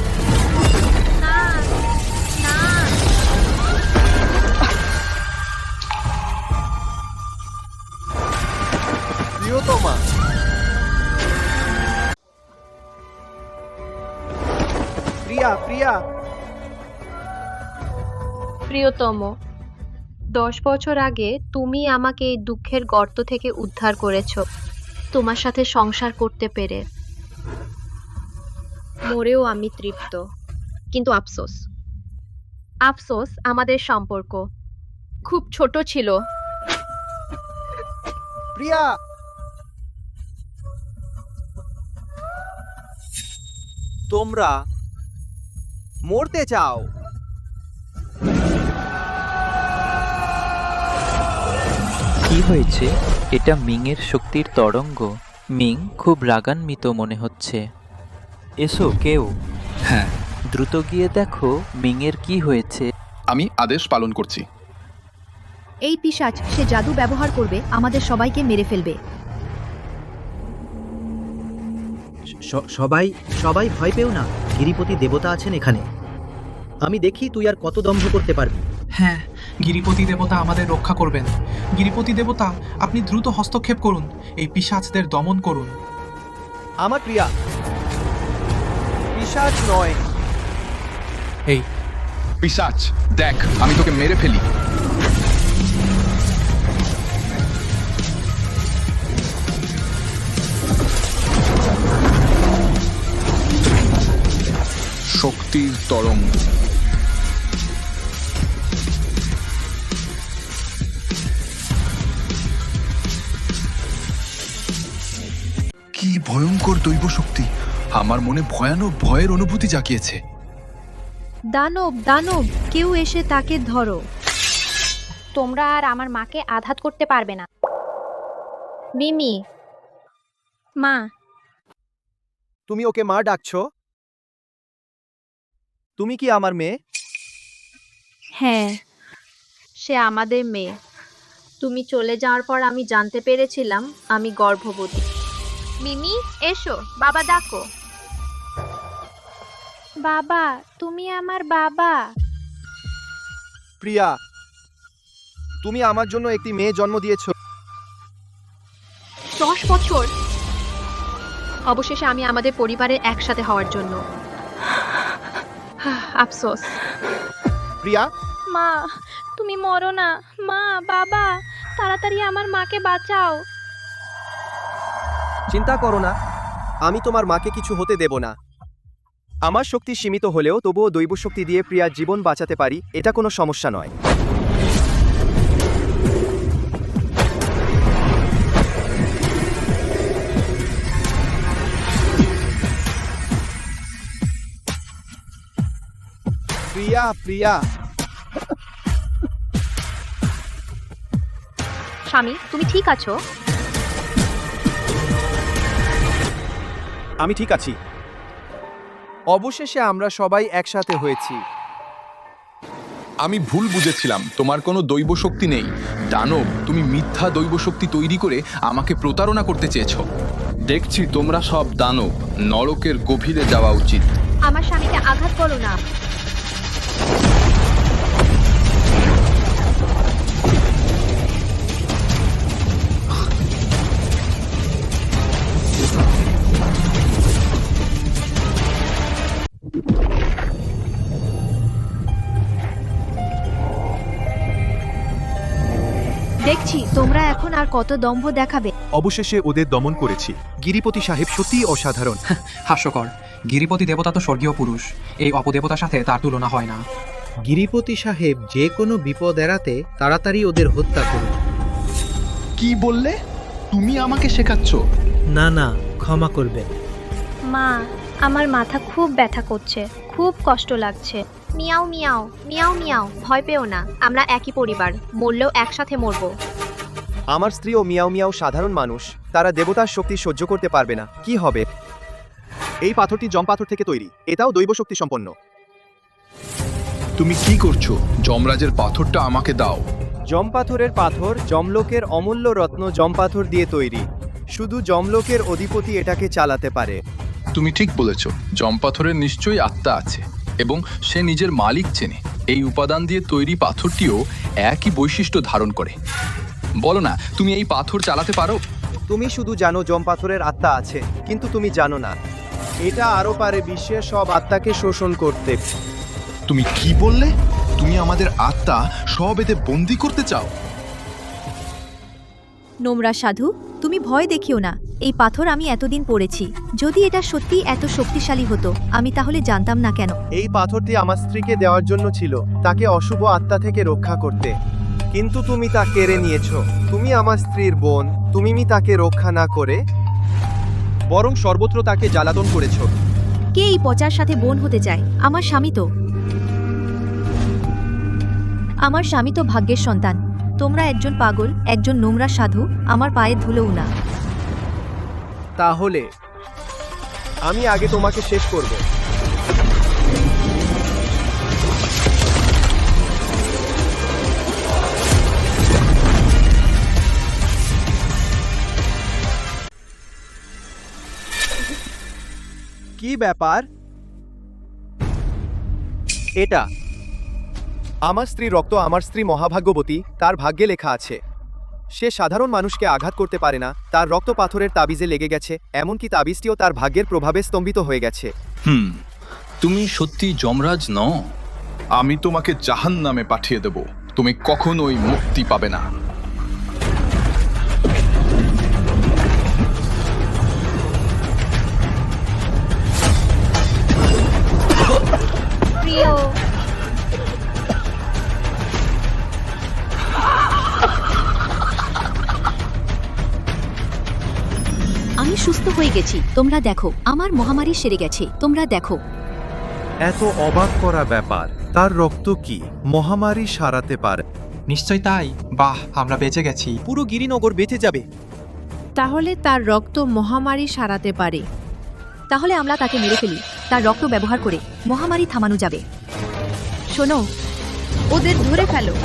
A: প্রিয়তমা, প্রিয়া,
E: প্রিয়তম, 10 বছর আগে তুমি আমাকে এই দুঃখের গর্ত থেকে উদ্ধার করেছো। তোমার সাথে সংসার করতে পেরে মরেও আমি তৃপ্ত। কিন্তু আফসোস আমাদের সম্পর্ক খুব ছোট ছিল।
A: প্রিয়া, তোমরা মরতে চাও?
B: কি হয়েছে? এটা মিংয়ের শক্তির তরঙ্গ। মিং খুব রাগান্বিত মনে হচ্ছে। এসো কেউ।
K: হ্যাঁ,
B: দ্রুত গিয়ে দেখো মিংয়ের কি হয়েছে।
K: আমি আদেশ পালন করছি।
D: এই পিশাচ, সে জাদু ব্যবহার করবে, আমাদের সবাইকে মেরে ফেলবে।
L: সবাই ভয় পেও না। গিরিপতি দেবতা আছেন এখানে। আমি দেখি তুই আর কত দম্ভ করতে পারবি।
H: হ্যাঁ, গিরিপতি দেবতা আমাদের রক্ষা করবেন। গিরিপতি দেবতা, আপনি দ্রুত হস্তক্ষেপ করুন, এই পিশাচদের দমন করুন।
A: আমার প্রিয়া, পিশাচ নয়।
H: এই
K: পিশাচ, দেখ আমি তোকে মেরে ফেলি। শক্তির তরঙ্গ। কি ভয়ঙ্কর দৈব শক্তি! আমার মনে ভয়ানক ভয়ের অনুভূতি জাগিয়েছে।
D: দানব দানব, কেউ এসে তাকে ধরো।
I: তোমরা আর আমার মাকে আঘাত করতে পারবে না। মিমি, মা,
A: তুমি ওকে মা ডাকছো? তুমি কি আমার মেয়ে?
E: হ্যাঁ, সে আমাদের মেয়ে। তুমি চলে যাওয়ার পর আমি জানতে পেরেছিলাম আমি গর্ভবতী। মিমি, এসো, বাবা ডাকো।
I: বাবা, তুমি আমার বাবা।
A: প্রিয়া, তুমি আমার জন্য একটি মেয়ে জন্ম দিয়েছো।
E: 10 বছর অবশেষে আমি আমাদের পরিবারের একসাথে হওয়ার জন্য। আফসোস।
A: প্রিয়া,
I: মা, তুমি মরো না। মা, বাবা, তাড়াতাড়ি আমার মাকে বাঁচাও।
A: চিন্তা করো না, আমি তোমার মাকে কিছু হতে দেব না। আমার শক্তি সীমিত হলেও তবুও দৈব শক্তি দিয়ে প্রিয়ার জীবন বাঁচাতে পারি, এটা কোনো সমস্যা নয়। প্রিয়া, প্রিয়া,
E: স্বামী, তুমি ঠিক আছো?
A: আমি ঠিক আছি। অবশেষে আমরা সবাই একসাথে হয়েছি।
K: আমি ভুল বুঝেছিলাম, তোমার কোনো দৈব শক্তি নেই। দানব, তুমি মিথ্যা দৈব শক্তি তৈরি করে আমাকে প্রতারণা করতে চেয়েছো। দেখছি তোমরা সব দানব, নরকের গভীরে যাওয়া উচিত।
E: আমার স্বামীকে আঘাত করো না।
D: দেখছি তোমরা এখন আর কত দম্ভ দেখাবে।
G: অবশেষে ওদের দমন করেছি। গিরিপতি সাহেব সত্যিই অসাধারণ।
H: হাস্যকর, গিরিপতি দেবতা তো স্বর্গীয় পুরুষ। এই অপদেবতার সাথে তার তুলনা হয় না।
L: গিরিপতি সাহেব যে কোনো বিপদ এড়াতে তাড়াতাড়ি ওদের হত্যা করুন।
K: কি বললে? তুমি আমাকে শেখাচ্ছ?
L: না না, ক্ষমা করবেন।
I: মা, আমার মাথা খুব ব্যথা করছে, খুব কষ্ট লাগছে।
E: মিয়াও মিয়াও, মিয়াও মিয়াও, ভয় পেও না, আমরা একই পরিবার, মরলেও একসাথে মরবো।
A: আমার স্ত্রী ও মিয়াও মিয়াও সাধারণ মানুষ, তারা দেবতার শক্তি সহ্য করতে পারবে না। কি হবে? এই পাথরটি জম পাথর থেকে তৈরি, এটাও দৈব শক্তি সম্পন্ন।
K: তুমি কি করছো? যমরাজের পাথরটা আমাকে দাও।
A: জম পাথরের পাথর যমলোকের অমূল্য রত্ন জম পাথর দিয়ে তৈরি। শুধু যমলোকের অধিপতি এটাকে চালাতে পারে।
K: তুমি ঠিক বলেছ, জম পাথরের নিশ্চয়ই আত্মা আছে এবং সে নিজের মালিক চেনে। এই উপাদান দিয়ে তৈরি পাথরটিও একই বৈশিষ্ট্য ধারণ করে। বলো না, তুমি এই পাথর চালাতে পারো?
A: তুমি শুধু জানো জম পাথরের আত্মা আছে, কিন্তু তুমি জানো না এটা আরও পারে বিশ্বের সব আত্মাকে শোষণ করতে।
K: তুমি কি বললে? তুমি আমাদের আত্মা সব এতে বন্দি করতে চাও?
D: নোংরা সাধু, তুমি ভয় দেখিও না। এই পাথর আমি এতদিন পড়েছি। যদি এটা সত্যি এত শক্তিশালী হতো, আমি তাহলে জানতাম না কেন।
A: এই পাথরটি আমার স্ত্রীকে দেওয়ার জন্য ছিল, তাকে অশুভ আত্মা থেকে রক্ষা করতে। কিন্তু তুমি তা কেড়ে নিয়েছো। তুমি আমার স্ত্রীর বোন, তুমি তাকে রক্ষা না করে বরং সর্বত্র তাকে জ্বালাতন করেছো।
D: কে এই পচার সাথে বোন হতে চায়? আমার স্বামী তো। আমার স্বামী তো ভাগ্যের সন্তান। তোমরা একজন পাগল, একজন নোংরা সাধু, আমার পায়ে ধুলোও না।
A: তাহলে আমি আগে তোমাকে শেষ করব। কি ব্যাপার? এটা আমার স্ত্রী রক্ত। আমার স্ত্রী মহাভাগ্যবতী, তার ভাগ্যে লেখা আছে সে সাধারণ মানুষকে আঘাত করতে পারে না। তার রক্ত পাথরের তাবিজে লেগে গেছে, এমনকি তাবিজটিও তার ভাগ্যের প্রভাবে স্তম্ভিত হয়ে গেছে।
K: তুমি সত্যি যমরাজ নও? আমি তোমাকে জাহান্নামে পাঠিয়ে দেব, তুমি কখনোই মুক্তি পাবে না।
I: প্রিয়,
D: আমি সুস্থ হয়ে গেছি, তোমরা দেখো, আমার মহামারী সেরে গেছে, তোমরা দেখো।
G: এত অবাক করা ব্যাপার, তার রক্ত কি মহামারী সারাতে পারে?
H: নিশ্চয় তাই। বাহ, আমরা বেঁচে গেছি।
A: পুরো গিরিনগর বেঁচে যাবে।
F: তাহলে তার রক্ত মহামারী সারাতে পারে।
D: তাহলে আমরা তাকে মেরে ফেলি, তার রক্ত ব্যবহার করে মহামারী থামানো যাবে। শোনো,
F: ওদের ধরে ফেলো।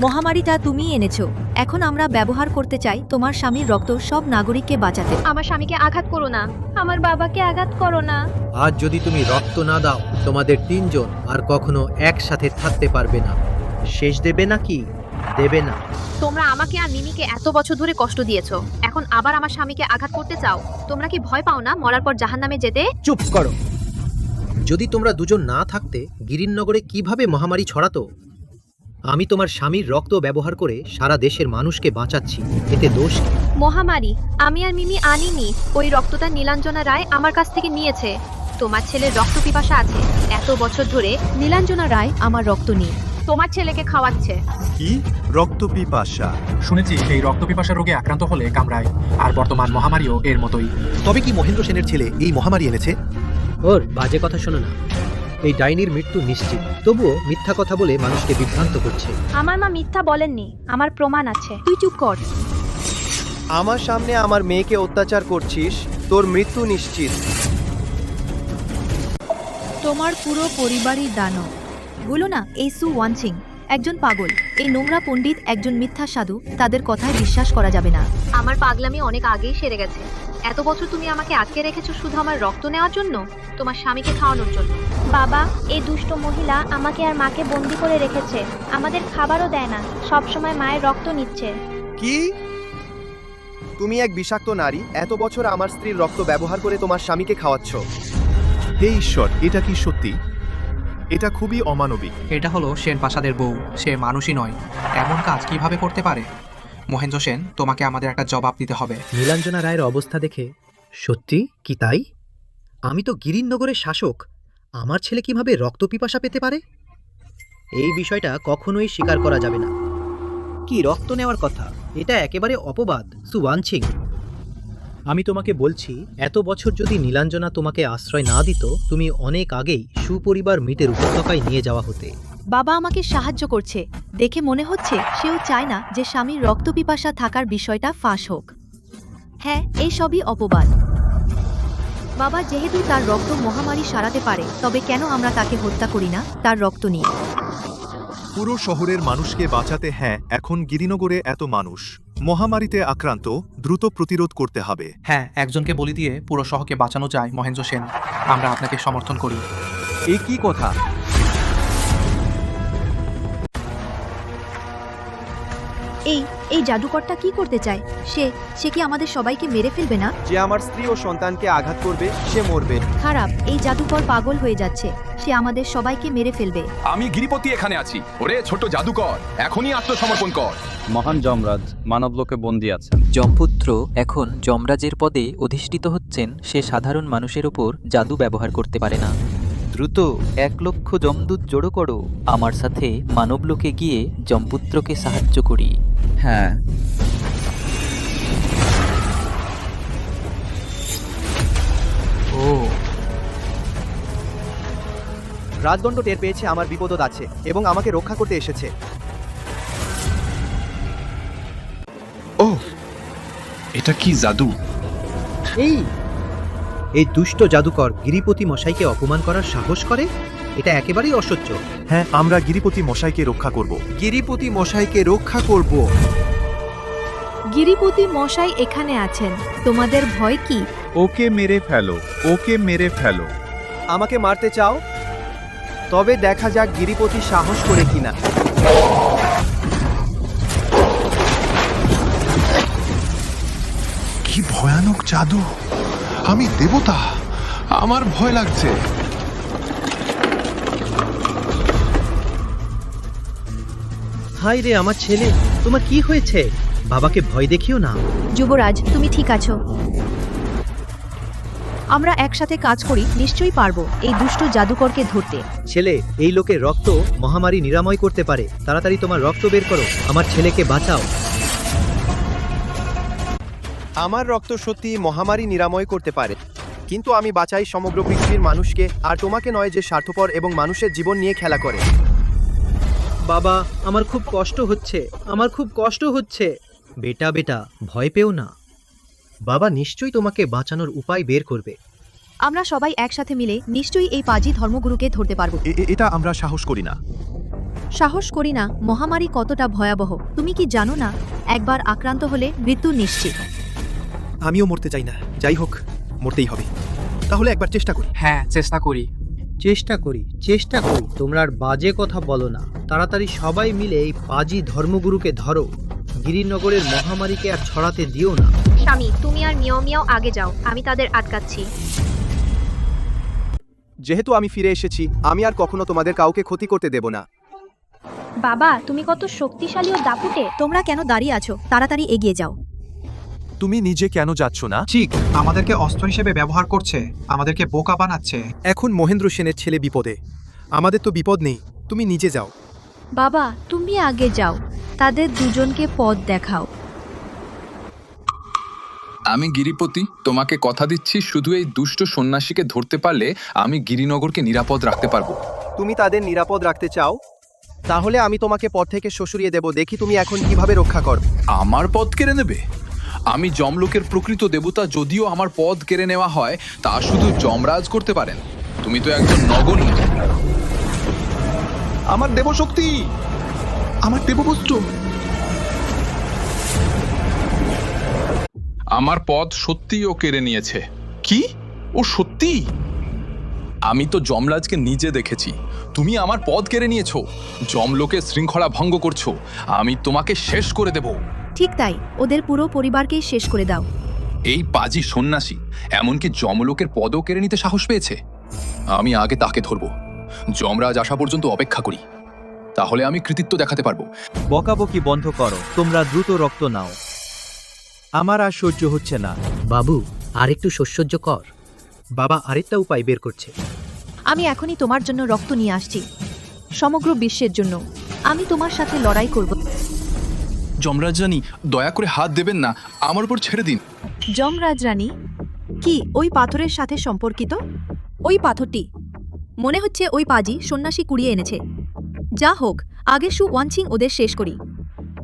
D: মহামারীটা তুমিই এনেছো, এখন আমরা ব্যবহার করতে চাই তোমার স্বামীর রক্ত সব নাগরিককে বাঁচাতে।
E: আমার স্বামীকে আঘাত করো না, আমার বাবাকে আঘাত করো না।
L: আজ যদি তুমি রক্ত না দাও, তোমাদের তিনজন আর কখনো একসাথে থাকতে পারবে না। শেষ দেবে নাকি? দেবে না।
E: তোমরা আমাকে আর মিমিকে এত বছর ধরে কষ্ট দিয়েছো, এখন আবার আমার স্বামীকে আঘাত করতে চাও? তোমরা কি ভয় পাও না মরার পর জাহান্নামে যেতে?
L: চুপ করো। যদি তোমরা দুজন না থাকতে, গিরিনগরে কিভাবে মহামারী ছড়াতো? আমি তোমার স্বামীর রক্ত ব্যবহার করে সারা দেশের মানুষকে বাঁচাচ্ছি, এতে দোষ কি?
E: মহামারী আমি আর মিমি আনিনি, ওই রক্তটা নীলাঞ্জনা রায় আমার কাছ থেকে নিয়েছে। তোমার ছেলের রক্ত পিপাসা আছে, এত বছর ধরে
D: নীলাঞ্জনা রায় আমার রক্ত নিয়ে
E: তোমার ছেলেকে খাওয়াচ্ছে।
G: কি রক্ত পিপাসা?
H: শুনেছি এই রক্তপিপাসা রোগে আক্রান্ত হলে কামড়ায়, আর বর্তমান মহামারীও এর মতোই।
A: তবে কি মহেন্দ্র সেনের ছেলে এই মহামারী এনেছে?
L: ওর বাজে কথা শোনো না। এই ডাইনির মৃত্যু নিশ্চিত, তবুও মিথ্যা কথা বলে মানুষকে বিভ্রান্ত করছে।
I: আমার মা মিথ্যা বলেননি, আমার প্রমাণ আছে।
D: তুই চুপ কর।
A: আমার সামনে আমার মেয়েকে অত্যাচার করছিস, তোর মৃত্যু নিশ্চিত।
D: তোমার পুরো পরিবারই দানব। বলো না, এই সু ওয়ানচিং একজন পাগল, এই নোংরা পণ্ডিত একজন মিথ্যা সাধু, তাদের কথায় বিশ্বাস করা যাবে না।
E: আমার পাগলামি অনেক আগেই সেরে গেছে। এত বছর তুমি আমাকে আটকে রেখেছো শুধু আমার রক্ত নেওয়ার জন্য, তোমার স্বামীকে খাওয়ানোর জন্য।
I: বাবা, এই দুষ্ট মহিলা আমাকে আর মাকে বন্দি করে রেখেছে, আমাদের খাবারও দেয় না, সব সময় মায়ের রক্ত নিচ্ছে।
A: কি? তুমি এক বিষাক্ত নারী, এত বছর আমার স্ত্রীর রক্ত ব্যবহার করে তোমার স্বামীকে খাওয়াচ্ছ।
G: হে ঈশ্বর, এটা কি সত্যি? এটা খুবই অমানবিক।
H: এটা হলো সেন প্রাসাদের বউ, সে মানুষই নয়। এমন কাজ কিভাবে করতে পারে? মহেন্দ্র সেন, তোমাকে আমাদের একটা জবাব দিতে হবে।
L: নীলাঞ্জনা রায়ের অবস্থা দেখে সত্যি কি তাই? আমি তো গিরিনগরের শাসক, আমার ছেলে কিভাবে রক্ত পিপাসা পেতে পারে? এই বিষয়টা কখনোই স্বীকার করা যাবে না। কি রক্ত নেওয়ার কথা? এটা একেবারে অপবাদ। সুওয়ানচিং, আমি তোমাকে বলছি, এত বছর যদি নীলাঞ্জনা তোমাকে আশ্রয় না দিত, তুমি অনেক আগেই সুপরিবার মিটের উপত্যকায় নিয়ে যাওয়া হতে।
D: বাবা আমাকে সাহায্য করছে, দেখে মনে হচ্ছে সেও চায় না যে স্বামীর রক্ত পিপাসা থাকার বিষয়টা ফাঁস হোক। হ্যাঁ, এই সবই অপবাদ। বাবা যেহেতু তার রক্ত মহামারী সারাতে পারে, তবে কেন আমরা তাকে হত্যা করি না তার রক্ত নিয়ে?
G: পুরো শহরের মানুষকে বাঁচাতে, হ্যাঁ, এখন গিরিনগরে এত মানুষ মহামারীতে আক্রান্ত, দ্রুত প্রতিরোধ করতে হবে।
H: হ্যাঁ, একজনকে বলি দিয়ে পুরো শহরকে বাঁচানো যায়। মহেন্দ্র সেন, আমরা আপনাকে সমর্থন করি।
A: এই কি কথা?
D: এই জাদুকরটা কি করতে চায়? সে কি আমাদের সবাইকে মেরে ফেলবে না?
A: যে আমার স্ত্রী ও সন্তানকে আঘাত করবে সে মরবে।
D: খারাপ, এই জাদুকর পাগল হয়ে যাচ্ছে, সে আমাদের সবাইকে মেরে ফেলবে।
K: আমি গিরিপতি এখানে আছি। ওরে ছোট জাদুকর, এখনই আত্মসমর্পণ কর।
N: মহান যমরাজ মানবলোকে বন্দী আছেন।
B: যমপুত্র এখন যমরাজের পদে অধিষ্ঠিত হচ্ছেন, সে সাধারণ মানুষের ওপর জাদু ব্যবহার করতে পারে না। দ্রুত 1 লক্ষ যমদূত জড়ো করো, আমার সাথে মানবলোকে গিয়ে যমপুত্রকে সাহায্য করি।
C: হ্যাঁ,
H: ও,
A: রাজদণ্ড টের পেয়েছে আমার বিপদ আছে এবং আমাকে রক্ষা করতে এসেছে।
K: ও, এটা কি জাদু?
L: এই দুষ্ট জাদুকর গিরিপতি মশাইকে অপমান করার সাহস করে? এটা একেবারেই অসহ্য।
G: হ্যাঁ, আমরা গিরিপতি মশাইকে রক্ষা করব।
A: গিরিপতি মশাইকে রক্ষা করব।
D: গিরিপতি মশাই এখানে আছেন, তোমাদের ভয় কি?
G: ওকে মেরে ফেলো, ওকে মেরে ফেলো।
A: আমাকে মারতে চাও? তবে দেখা যাক গিরিপতি সাহস করে কিনা।
K: কি ভয়ানক জাদু! আমি দেবতা, আমার ভয় লাগছে।
L: হাই রে আমার ছেলে, তোমার কি হয়েছে? বাবাকে ভয় দেখিও না।
D: যুবরাজ, তুমি ঠিক আছো? আমরা একসাথে কাজ করি, নিশ্চয়ই পারবো এই দুষ্ট জাদুকরকে ধরতে।
L: ছেলে, এই লোকের রক্ত মহামারী নিরাময় করতে পারে। তাড়াতাড়ি তোমার রক্ত বের করো, আমার ছেলেকে বাঁচাও।
A: আমার রক্ত সত্যি মহামারী নিরাময় করতে পারে, কিন্তু আমি বাঁচাই সমগ্র পৃথিবীর মানুষকে, আর তোমাকে নয় যে স্বার্থপর এবং মানুষের জীবন নিয়ে খেলা করে।
L: বাবা, আমার খুব কষ্ট হচ্ছে, আমার খুব কষ্ট হচ্ছে। বেটা বেটা, ভয় পেও না, বাবা নিশ্চয়ই তোমাকে বাঁচানোর উপায় বের করবে।
D: আমরা সবাই একসাথে মিলে নিশ্চয়ই এই পাজি ধর্মগুরুকে ধরতে পারবো।
G: এটা আমরা সাহস করি না।
D: সাহস করি না? মহামারী কতটা ভয়াবহ তুমি কি জানো না? একবার আক্রান্ত হলে মৃত্যু নিশ্চিত।
A: আমিও মরতে চাই না, যাই হোক মরতেই হবে। তাহলে একবার চেষ্টা করি।
H: হ্যাঁ, চেষ্টা করি।
L: চেষ্টা করি, চেষ্টা করি, তোমরা আর বাজে কথা বলো না। তাড়াতাড়ি সবাই মিলে এই পাজি ধর্মগুরুকে ধরো। গিরিনগরের মহামারীকে আর ছড়াতে দিও না।
E: স্বামী, তুমি আর মিয়াও মিয়াও আগে যাও, আমি তাদের আটকাচ্ছি।
A: যেহেতু আমি ফিরে এসেছি, আমি আর কখনো তোমাদের কাউকে ক্ষতি করতে দেব না।
I: বাবা, তুমি কত শক্তিশালী ও দাপুটে।
D: তোমরা কেন দাঁড়িয়ে আছো? তাড়াতাড়ি এগিয়ে যাও।
G: তুমি নিজে কেন যাচ্ছ না?
H: ঠিক, আমাদেরকে অস্ত্র হিসেবে ব্যবহার করছে, আমাদেরকে বোকা বানাচ্ছে।
A: এখন মহেন্দ্র সেনের ছেলে বিপদে, আমাদের তো বিপদ নেই, তুমি নিজে যাও।
D: বাবা, তুমি আগে যাও, তাদের দুজনকে পথ দেখাও।
K: আমি গিরিপতি, তোমাকে কথা দিচ্ছি, শুধু এই দুষ্ট সন্ন্যাসীকে ধরতে পারলে আমি গিরিনগরকে নিরাপদ রাখতে পারবো।
A: তুমি তাদের নিরাপদ রাখতে চাও? তাহলে আমি তোমাকে পথ থেকে সরিয়ে দেব, দেখি তুমি এখন কিভাবে রক্ষা কর।
K: আমার পদ কেড়ে নেবে? আমি যমলোকের প্রকৃত দেবতা, যদিও আমার পদ কেড়ে নেওয়া হয় তা শুধু যমরাজ করতে পারেন। তুমি তো একজন নগণ্য।
G: আমার দেবশক্তি, আমার দেববস্ত্র।
K: আমার পদ সত্যিই ও কেড়ে নিয়েছে। কি? ও সত্যি? আমি তো যমরাজকে নিজে দেখেছি। তুমি আমার পদ কেড়ে নিয়েছো, যমলোকের শৃঙ্খলা ভঙ্গ করছো। আমি তোমাকে শেষ করে দেব।
D: ঠিক তাই, ওদের পুরো পরিবারকেই শেষ করে দাও।
K: এই পাজি সন্ন্যাসী এমনকি যমলোকের পদও কেড়ে নিতে সাহস পেয়েছে। আমি আগে তাকে ধরব, যমরাজ আসা পর্যন্ত অপেক্ষা করি, তাহলে আমি কৃতিত্ব দেখাতে পারবো।
J: বকাবকি বন্ধ করো, তোমরা দ্রুত রক্ত নাও। আমার আর সহ্য হচ্ছে না।
L: বাবু, আরেকটু সহ্য কর। বাবা আরেকটা উপায় বের করছে।
D: আমি এখনই তোমার জন্য রক্ত নিয়ে আসছি, সমগ্র বিশ্বের জন্য। আমি তোমার সাথে লড়াই করব।
K: যমরাজ রানী, দয়া করে হাত দেবেন না, আমার উপর ছেড়ে দিন।
D: যমরাজ রানী? কি ওই পাথরের সাথে সম্পর্কিত? ওই পাথরটি মনে হচ্ছে ওই পাজি সন্ন্যাসী কুড়িয়ে এনেছে। যা হোক, আগে ওয়ানচিং ওদের শেষ করি,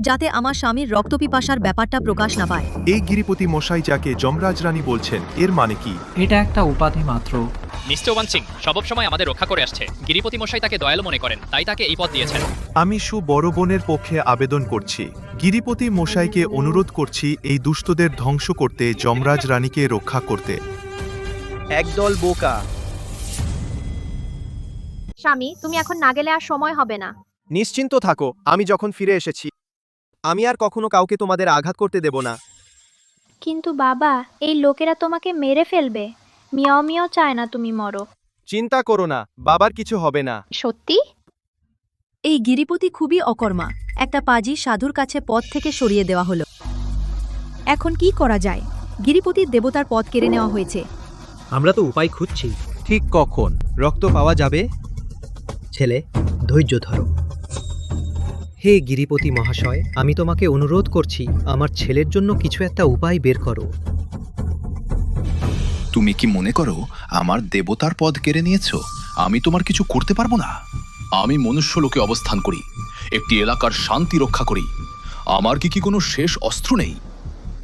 D: যাতে আমার স্বামীর রক্তপিপাসার ব্যাপারটা প্রকাশ না পায়।
G: এই গিরিপতি মশাই যাকে যমরাজ রানী বলছেন, এর মানে কি?
H: এটা একটা উপাধি মাত্র।
O: মিস্টার ওয়ানচিং সবসময় আমাদের রক্ষা করে আসছে। গিরিপতি মশাই তাকে দয়ালু মনে করেন, তাই তাকে এই পদ দিয়েছেন।
G: আমি বড় বোনের পক্ষে আবেদন করছি, গিরিপতি মশাইকে অনুরোধ করছি এই দুষ্টদের ধ্বংস করতে, যমরাজ রানীকে রক্ষা করতে।
A: একদল বোকা।
E: স্বামী, তুমি এখন না গেলে আর সময় হবে না।
A: নিশ্চিন্ত থাকো, আমি যখন ফিরে এসেছি আমি আর কখনো কাউকে তোমাদের আঘাত করতে দেব না।
I: কিন্তু বাবা, এই লোকেরা তোমাকে মেরে ফেলবে। মিয়াও মিয়াও চায় না তুমি মরো।
A: চিন্তা করো না, বাবার কিছু হবে না।
I: সত্যি?
D: এই গিরিপতি খুবই অকর্মা। একটা পাজি সাধুর কাছে পথ থেকে সরিয়ে দেওয়া হলো। এখন কি করা যায়? গিরিপতির দেবতার পথ কেড়ে নেওয়া হয়েছে।
L: আমরা তো উপায় খুঁজছি।
J: ঠিক কখন রক্ত পাওয়া যাবে?
L: ছেলে, ধৈর্য ধরো। হে গিরিপতি মহাশয়, আমি তোমাকে অনুরোধ করছি, আমার ছেলের জন্য কিছু একটা উপায় বের করো।
K: তুমি কি মনে করো আমার দেবতার পদ কেড়ে নিয়েছো? আমি তোমার কিছু করতে পারবো না। আমি মনুষ্যলোকে অবস্থান করি, একটি এলাকার শান্তি রক্ষা করি। আমার কি কোনো শেষ অস্ত্র নেই?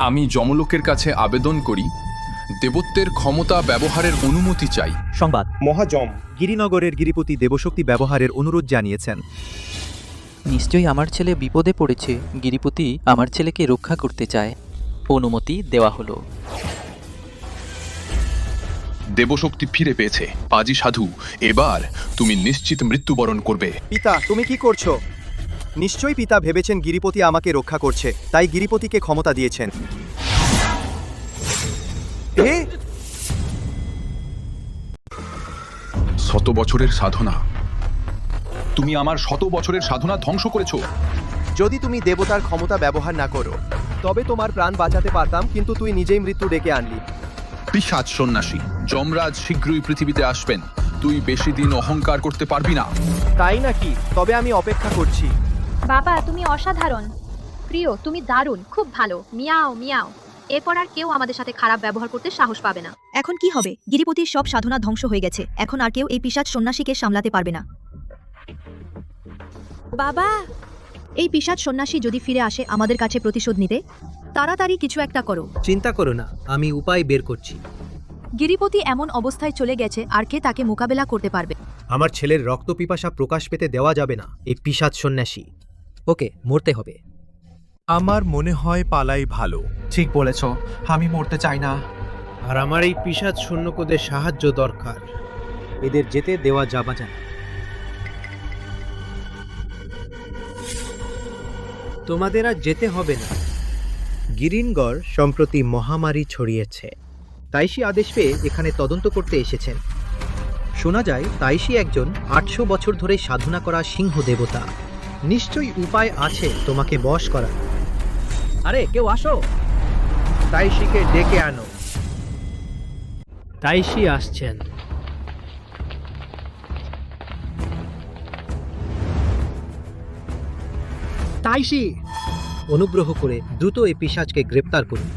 K: আমি যমলোকের কাছে আবেদন করি, দেবত্বের ক্ষমতা ব্যবহারের অনুমতি চাই।
J: সংবাদ,
M: মহাজম
J: গিরিনগরের গিরিপতি দেবশক্তি ব্যবহারের অনুরোধ জানিয়েছেন।
B: নিশ্চয়ই আমার ছেলে বিপদে পড়েছে। গিরিপতি আমার ছেলেকে রক্ষা করতে চায়। অনুমতি দেওয়া হলো।
K: দেবশক্তি ফিরে পেয়েছে। পাজি সাধু, এবার তুমি নিশ্চিত মৃত্যুবরণ করবে।
A: পিতা, তুমি কি করছো? নিশ্চয়ই পিতা ভেবেছেন গিরিপতি আমাকে রক্ষা করছে, তাই গিরিপতিকে ক্ষমতা দিয়েছেন।
K: শত বছরের সাধনা, তুমি আমার শত বছরের সাধনা ধ্বংস করেছো।
A: যদি তুমি দেবতার ক্ষমতা ব্যবহার না করো তবে তোমার প্রাণ বাঁচাতে পারতাম, কিন্তু তুই নিজেই মৃত্যু ডেকে আনলি।
K: পিশাচ সন্ন্যাসী, যমরাজ শীঘ্রই পৃথিবীতে আসবেন। তুই বেশি দিন অহংকার করতে পারবি না।
A: তাই নাকি? তবে আমি অপেক্ষা করছি।
E: বাবা, তুমি অসাধারণ। প্রিয়, তুমি দারুণ, খুব ভালো। মিয়াও মিয়াও। এরপর আর কেউ আমাদের সাথে খারাপ ব্যবহার করতে সাহস পাবে না।
D: এখন কি হবে? গিরিপতির সব সাধনা ধ্বংস হয়ে গেছে, এখন আর কেউ এই পিশাচ সন্ন্যাসীকে সামলাতে পারবে না। বাবা, এই পিশাচ সন্ন্যাসী যদি ফিরে আসে আমাদের কাছে প্রতিশোধ নিতে, তাড়াতাড়ি কিছু একটা করো।
L: চিন্তা করো না, আমি উপায় বের করছি।
D: গিরিপতি এমন অবস্থায় চলে গেছে, আর কে তাকে মোকাবেলা করতে পারবে?
L: আমার ছেলের রক্ত পিপাসা প্রকাশ পেতে দেওয়া যাবে না। এই পিশাচ সন্ন্যাসী, ওকে মরতে হবে।
G: আমার মনে হয় পালাই ভালো।
H: ঠিক বলেছ, আমি মরতে চাই না।
L: আর আমার এই পিশাচ সৈন্যদের সাহায্য দরকার। এদের যেতে দেওয়া যাবে না। তোমাদের আর যেতে হবে না। গিরিনগড় সম্প্রতি মহামারী ছড়িয়েছে। তাইশি আদেশ পেয়ে এখানে তদন্ত করতে এসেছেন। শোনা যায় তাইশি একজন 800 বছর ধরে সাধনা করা সিংহ দেবতা। নিশ্চয়ই উপায় আছে তোমাকে বশ করার। আরে কেউ আসো, তাইশিকে ডেকে আনো। তাইশি আসছেন। তাইশি, অনুগ্রহ করে দ্রুত এই পিশাচকে গ্রেপ্তার করুন।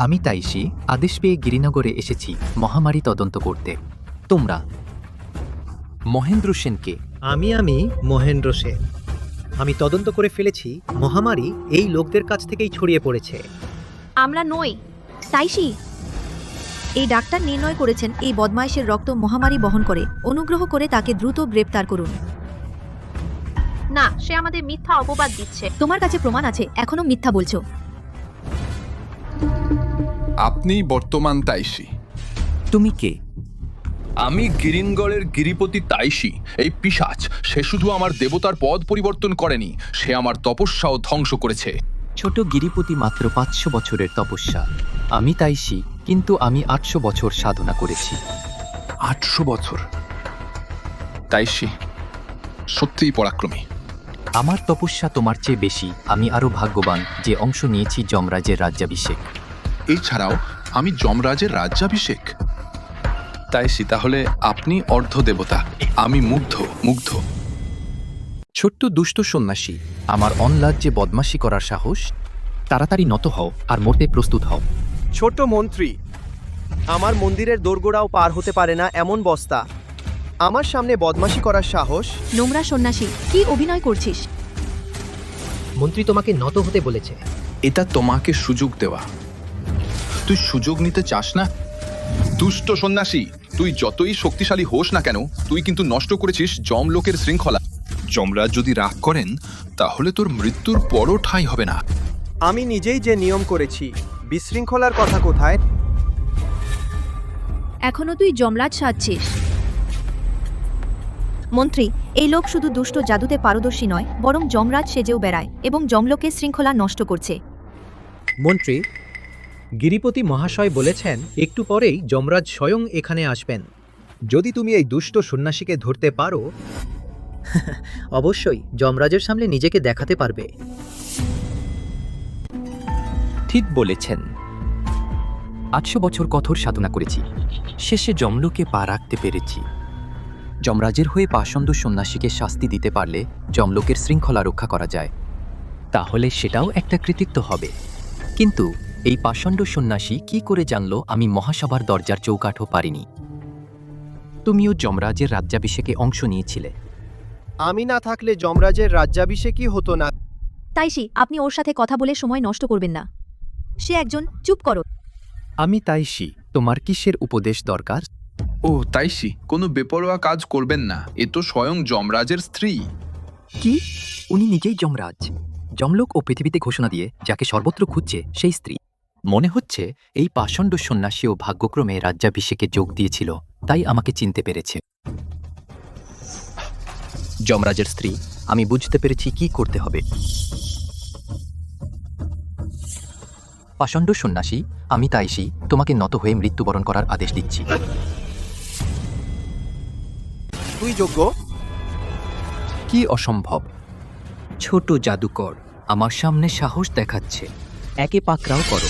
C: আমি তাইশি আদেশ পেয়ে গিরিনগরে এসেছি মহামারী তদন্ত করতে। তোমরা? মহেন্দ্র সেনকে।
L: আমি মহেন্দ্র সেন। আমি তদন্ত করে ফেলেছি, মহামারী এই লোকদের কাছ থেকেই ছড়িয়ে পড়েছে।
E: আমরা নই।
D: তাইশি, এই ডাক্তার নির্ণয় করেছেন এই বদমাইশের রক্ত মহামারী বহন করে। অনুগ্রহ করে তাকে দ্রুত গ্রেপ্তার করুন।
E: না, সে আমাদের মিথ্যা অপবাদ দিচ্ছে।
D: তোমার কাছে প্রমাণ আছে, এখনো মিথ্যা বলছো।
K: আপনি বর্তমান তাইশি।
C: তুমি কে?
K: আমি গিরিনগড়ের গিরিপতি তাইশি। এই পিশাচ, সে শুধু আমার দেবতার পদ পরিবর্তন করেনি, সে আমার তপস্যাও ধ্বংস করেছে।
C: ছোট গিরিপতি মাত্র 500 বছরের তপস্যা। আমি তাইশি, কিন্তু আমি 800 বছর সাধনা করেছি।
K: 800 বছর? তাইশি সত্যিই পরাক্রমী।
C: আমার তপস্যা তোমার চেয়ে বেশি। আমি আরো ভাগ্যবান যে অংশ নিয়েছি যমরাজের রাজ্যাভিষেক।
K: এছাড়াও আমি যমরাজের রাজ্যাভিষেক। তাইশি, তাহলে আপনি অর্ধ দেবতা। আমি মুগ্ধ।
C: ছোট্ট দুষ্ট সন্ন্যাসী, আমার অনরাজ্যে বদমাশি করার সাহস? তাড়াতাড়ি নত হও আর মরতে প্রস্তুত হও।
A: ছোট মন্ত্রী, আমার মন্দিরের দোরগোড়াও পার হতে পারে না এমন বস্তা, আমার সামনে বদমাশি করার সাহস?
D: নোংরা সন্ন্যাসী, কি অভিনয় করছিস?
L: মন্ত্রী তোমাকে নত হতে বলেছে।
K: এটা তোমাকে সুযোগ দেওয়া। তুই সুযোগ নিতে চাস না? দুষ্ট সন্ন্যাসী, তুই যতই শক্তিশালী হোস না কেন, তুই কিন্তু নষ্ট করেছিস যমলোকের শৃঙ্খলা। যমরাজ যদি রাগ করেন, তাহলে তোর মৃত্যুর পরও ঠাঁই হবে না।
A: আমি নিজেই যে নিয়ম করেছি, বিশৃঙ্খলার কথা কোথায়?
D: এখনো তুই যমরাজ সাজছিস। মন্ত্রী, এই লোক শুধু দুষ্ট জাদুতে পারদর্শী নয়, বরং যমরাজ সেজেও বেড়ায় এবং যমলোকের শৃঙ্খলা নষ্ট করছে।
L: মন্ত্রী, গিরিপতি মহাশয় বলেছেন একটু পরেই যমরাজ স্বয়ং এখানে আসবেন। যদি তুমি এই দুষ্ট সন্ন্যাসীকে ধরতে পারো, অবশ্যই যমরাজের সামনে নিজেকে দেখাতে পারবে।
C: ঠিক বলেছেন। 800 বছর কঠোর সাধনা করেছি, শেষে যমলোকে পা রাখতে পেরেছি। যমরাজের হয়ে পাষণ্ড সন্ন্যাসীকে শাস্তি দিতে পারলে যমলোকের শৃঙ্খলা রক্ষা করা যায়, তাহলে সেটাও একটা কৃতিত্ব হবে। কিন্তু এই পাষণ্ড সন্ন্যাসী কি করে জানলো আমি মহাসভার দরজার চৌকাঠও পারিনি? তুমিও যমরাজের রাজ্যাভিষেকে অংশ নিয়েছিলে।
A: আমি না থাকলে যমরাজের রাজ্যাভিষেকই হতো না।
D: তাইশি, আপনি ওর সাথে কথা বলে সময় নষ্ট করবেন না। সে একজন, চুপ করো।
C: আমি তাইশি, তোমার কিসের উপদেশ দরকার?
K: ও তাইশি, কোনো বেপরোয়া কাজ করবেন না, এ তো স্বয়ং যমরাজের স্ত্রী।
C: কি? উনি নিজেই যমরাজ? যমলোক ও পৃথিবীতে ঘোষণা দিয়ে যাকে সর্বত্র খুঁজছে সেই স্ত্রী। মনে হচ্ছে এই পাষণ্ড সন্ন্যাসীও ভাগ্যক্রমে রাজ্যাভিষেকে যোগ দিয়েছিল, তাই আমাকে চিনতে পেরেছে। যমরাজের স্ত্রী, আমি বুঝতে পেরেছি কি করতে হবে। পাষণ্ড সন্ন্যাসী, আমি তাইশি তোমাকে নত হয়ে মৃত্যুবরণ করার আদেশ দিচ্ছি।
A: তুই যোগ্য?
C: কি অসম্ভব! ছোট জাদুকর আমার সামনে সাহস দেখাচ্ছে। একে পাকড়াও করো।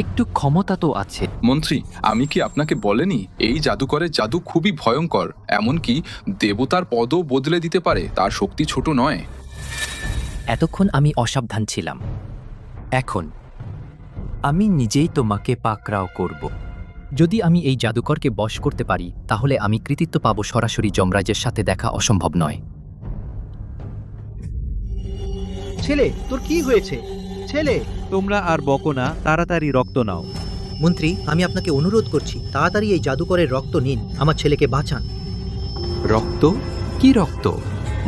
C: একটু ক্ষমতা তো আছে।
K: মন্ত্রী, আমি কি আপনাকে বলেনি এই জাদুকরের জাদু খুবই ভয়ঙ্কর, এমনকি দেবতার পদও বদলে দিতে পারে, তার শক্তি ছোট নয়।
C: এতক্ষণ আমি অসাবধান ছিলাম। এখন আমি নিজেই তোমাকে পাকড়াও করব। যদি আমি এই জাদুকরকে বশ করতে পারি তাহলে আমি কৃতিত্ব পাব। সরাসরি যমরাজের সাথে দেখা অসম্ভব নয়।
L: ছেলে, তোর কি হয়েছে? ছেলে,
J: তোমরা আর বকো না, তাড়াতাড়ি রক্ত নাও।
L: মন্ত্রী, আমি আপনাকে অনুরোধ করছি, তাড়াতাড়ি এই জাদুকরের রক্ত নিন, আমার ছেলেকে বাঁচান।
C: রক্ত? কি রক্ত?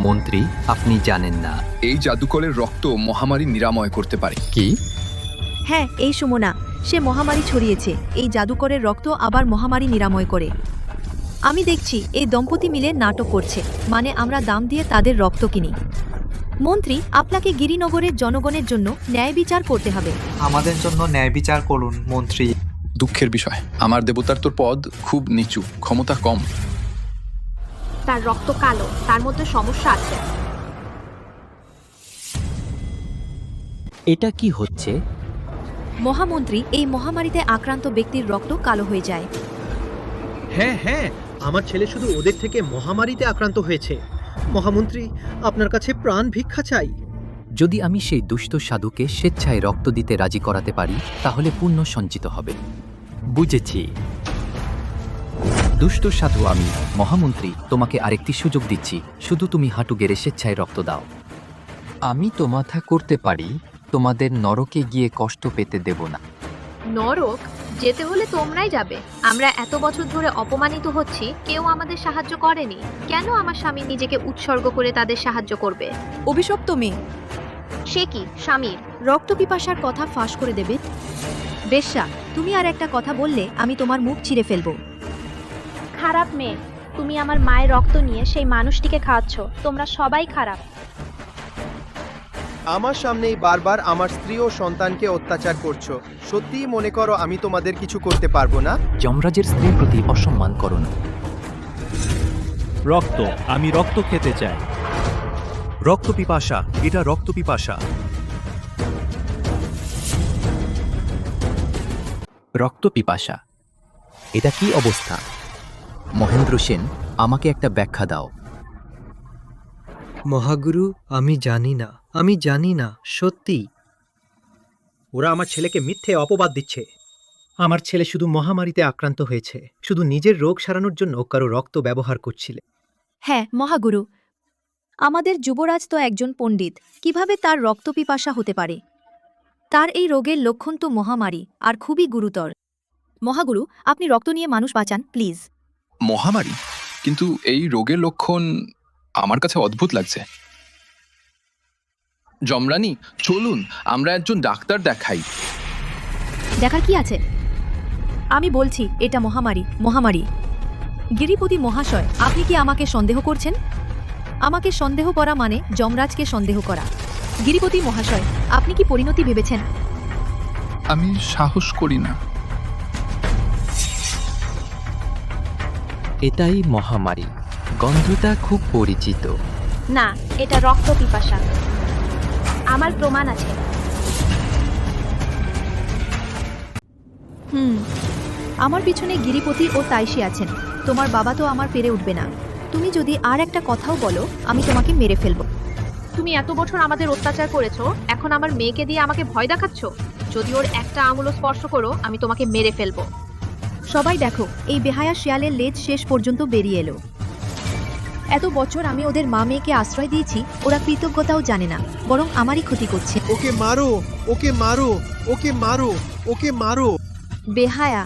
C: মন্ত্রী, আপনি জানেন না
K: এই জাদুকরের রক্ত মহামারী নিরাময় করতে পারে।
C: কি?
D: হ্যাঁ, এই সুমনা, সে মহামারী ছড়িয়েছে। এই জাদুকরের রক্ত আবার মহামারী নিরাময় করে। আমি দেখছি এই দম্পতি মিলে নাটক করছে, মানে আমরা দাম দিয়ে তাদের রক্ত কিনি। মন্ত্রী, আপনাকে গিরিনগরের জনগণের জন্য ন্যায় বিচার করতে হবে।
H: আমাদের জন্য ন্যায় বিচার করুন মন্ত্রী।
K: দুঃখের বিষয়, আমার দেবতার তোর পদ খুব নিচু, ক্ষমতা কম।
E: তার রক্ত কালো, তার মধ্যে সমস্যা আছে।
C: এটা কি হচ্ছে?
D: মহামন্ত্রী, এই মহামারীতে আক্রান্ত ব্যক্তির রক্ত কালো হয়ে যায়।
L: হ্যাঁ হ্যাঁ, আমার ছেলে শুধু ওদের থেকে মহামারীতে আক্রান্ত হয়েছে। মহামন্ত্রী, আপনার কাছে প্রাণ ভিক্ষা চাই।
C: যদি আমি সেই দুষ্ট সাধুকে স্বেচ্ছায় রক্ত দিতে রাজি করাতে পারি তাহলে পুণ্য সঞ্চিত হবে। বুঝেছি। দুষ্ট সাধু আমি। মহামন্ত্রী, তোমাকে আরেকটি সুযোগ দিচ্ছি, শুধু তুমি হাঁটু গেড়ে স্বেচ্ছায় রক্ত দাও। আমি তো মাথা করতে পারি, তোমাদের নরকে গিয়ে কষ্ট পেতে দেব না।
E: নরক যেতে হলে তোমরাই যাবে। আমরা এত বছর ধরে অপমানিত হচ্ছি, কেউ আমাদের সাহায্য করেনি। কেন আমার স্বামী নিজেকে উৎসর্গ করে তাদের সাহায্য করবে?
D: অভিশপ্ত মেয়ে।
E: সে কি স্বামীর
D: রক্ত পিপাসার কথা ফাঁস করে দেবে? বেশ্যা, তুমি আর একটা কথা বললে আমি তোমার মুখ চিরে ফেলবো।
I: খারাপ মেয়ে, তুমি আমার মায়ের রক্ত নিয়ে সেই মানুষটিকে খাওয়াচ্ছ। তোমরা সবাই খারাপ।
A: আমার সামনেই বারবার আমার স্ত্রী ও সন্তানকে অত্যাচার করছো। সত্যিই মনে করো আমি তোমাদের কিছু করতে পারবো না?
C: যমরাজের স্ত্রীর প্রতি অসম্মান করো না।
J: রক্ত, আমি রক্ত খেতে চাই।
G: রক্ত পিপাসা, এটা রক্ত পিপাসা।
C: রক্ত পিপাসা? এটা কি অবস্থা? মহেন্দ্র সেন, আমাকে একটা ব্যাখ্যা দাও।
L: মহাগুরু, আমি জানি না, সত্যি। ওরা আমার ছেলেকে মিথ্যে অপবাদ দিচ্ছে। আমার ছেলে শুধু মহামারীতে আক্রান্ত হয়েছে, শুধু নিজের রোগ সারানোর জন্য কারো রক্ত ব্যবহার করছিলে।
D: হ্যাঁ মহাগুরু, আমাদের যুবরাজ তো একজন পণ্ডিত, কিভাবে তার রক্ত পিপাসা হতে পারে? তার এই রোগের লক্ষণ তো মহামারী, আর খুবই গুরুতর। মহাগুরু, আপনি রক্ত নিয়ে মানুষ বাঁচান প্লিজ।
K: মহামারী? কিন্তু এই রোগের লক্ষণ আমার কাছে অদ্ভুত লাগছে। যমরানী, চলুন আমরা একজন ডাক্তার দেখাই।
D: দেখার কি আছে? আমি বলছি এটা মহামারী। গিরিপতি মহাশয়, আপনি কি আমাকে সন্দেহ করছেন? আমাকে সন্দেহ করা মানে যমরাজকে সন্দেহ করা। গিরিপতি মহাশয়, আপনি কি পরিণতি ভেবেছেন?
K: আমি সাহস করি না।
C: এটাই মহামারী। গন্ধটা খুব পরিচিত।
I: না, এটা রক্ত পিপাসা। আমার প্রমাণ আছে।
D: আমার পিছনে গিরিপতি ও তাইশি আছেন। তোমার বাবা তো আমার পেরে উঠবে না। তুমি যদি আর একটা কথাও বলো আমি তোমাকে মেরে ফেলবো।
E: তুমি এত বছর আমাদের অত্যাচার করেছো, এখন আমার মেয়েকে দিয়ে আমাকে ভয় দেখাচ্ছ? যদি ওর একটা আঙুলও স্পর্শ করো আমি তোমাকে মেরে ফেলবো।
D: সবাই দেখো, এই বেহায়া শিয়ালের লেজ শেষ পর্যন্ত বেরিয়ে এলো। এত বছর আমি ওদের মা মেয়েকে আশ্রয় দিয়েছি, ওরা কৃতজ্ঞতাও জানে না, বরং আমারই ক্ষতি করছে।
G: ওকে মারো, ওকে মারো, ওকে মারো, ওকে মারো।
D: বেহায়া,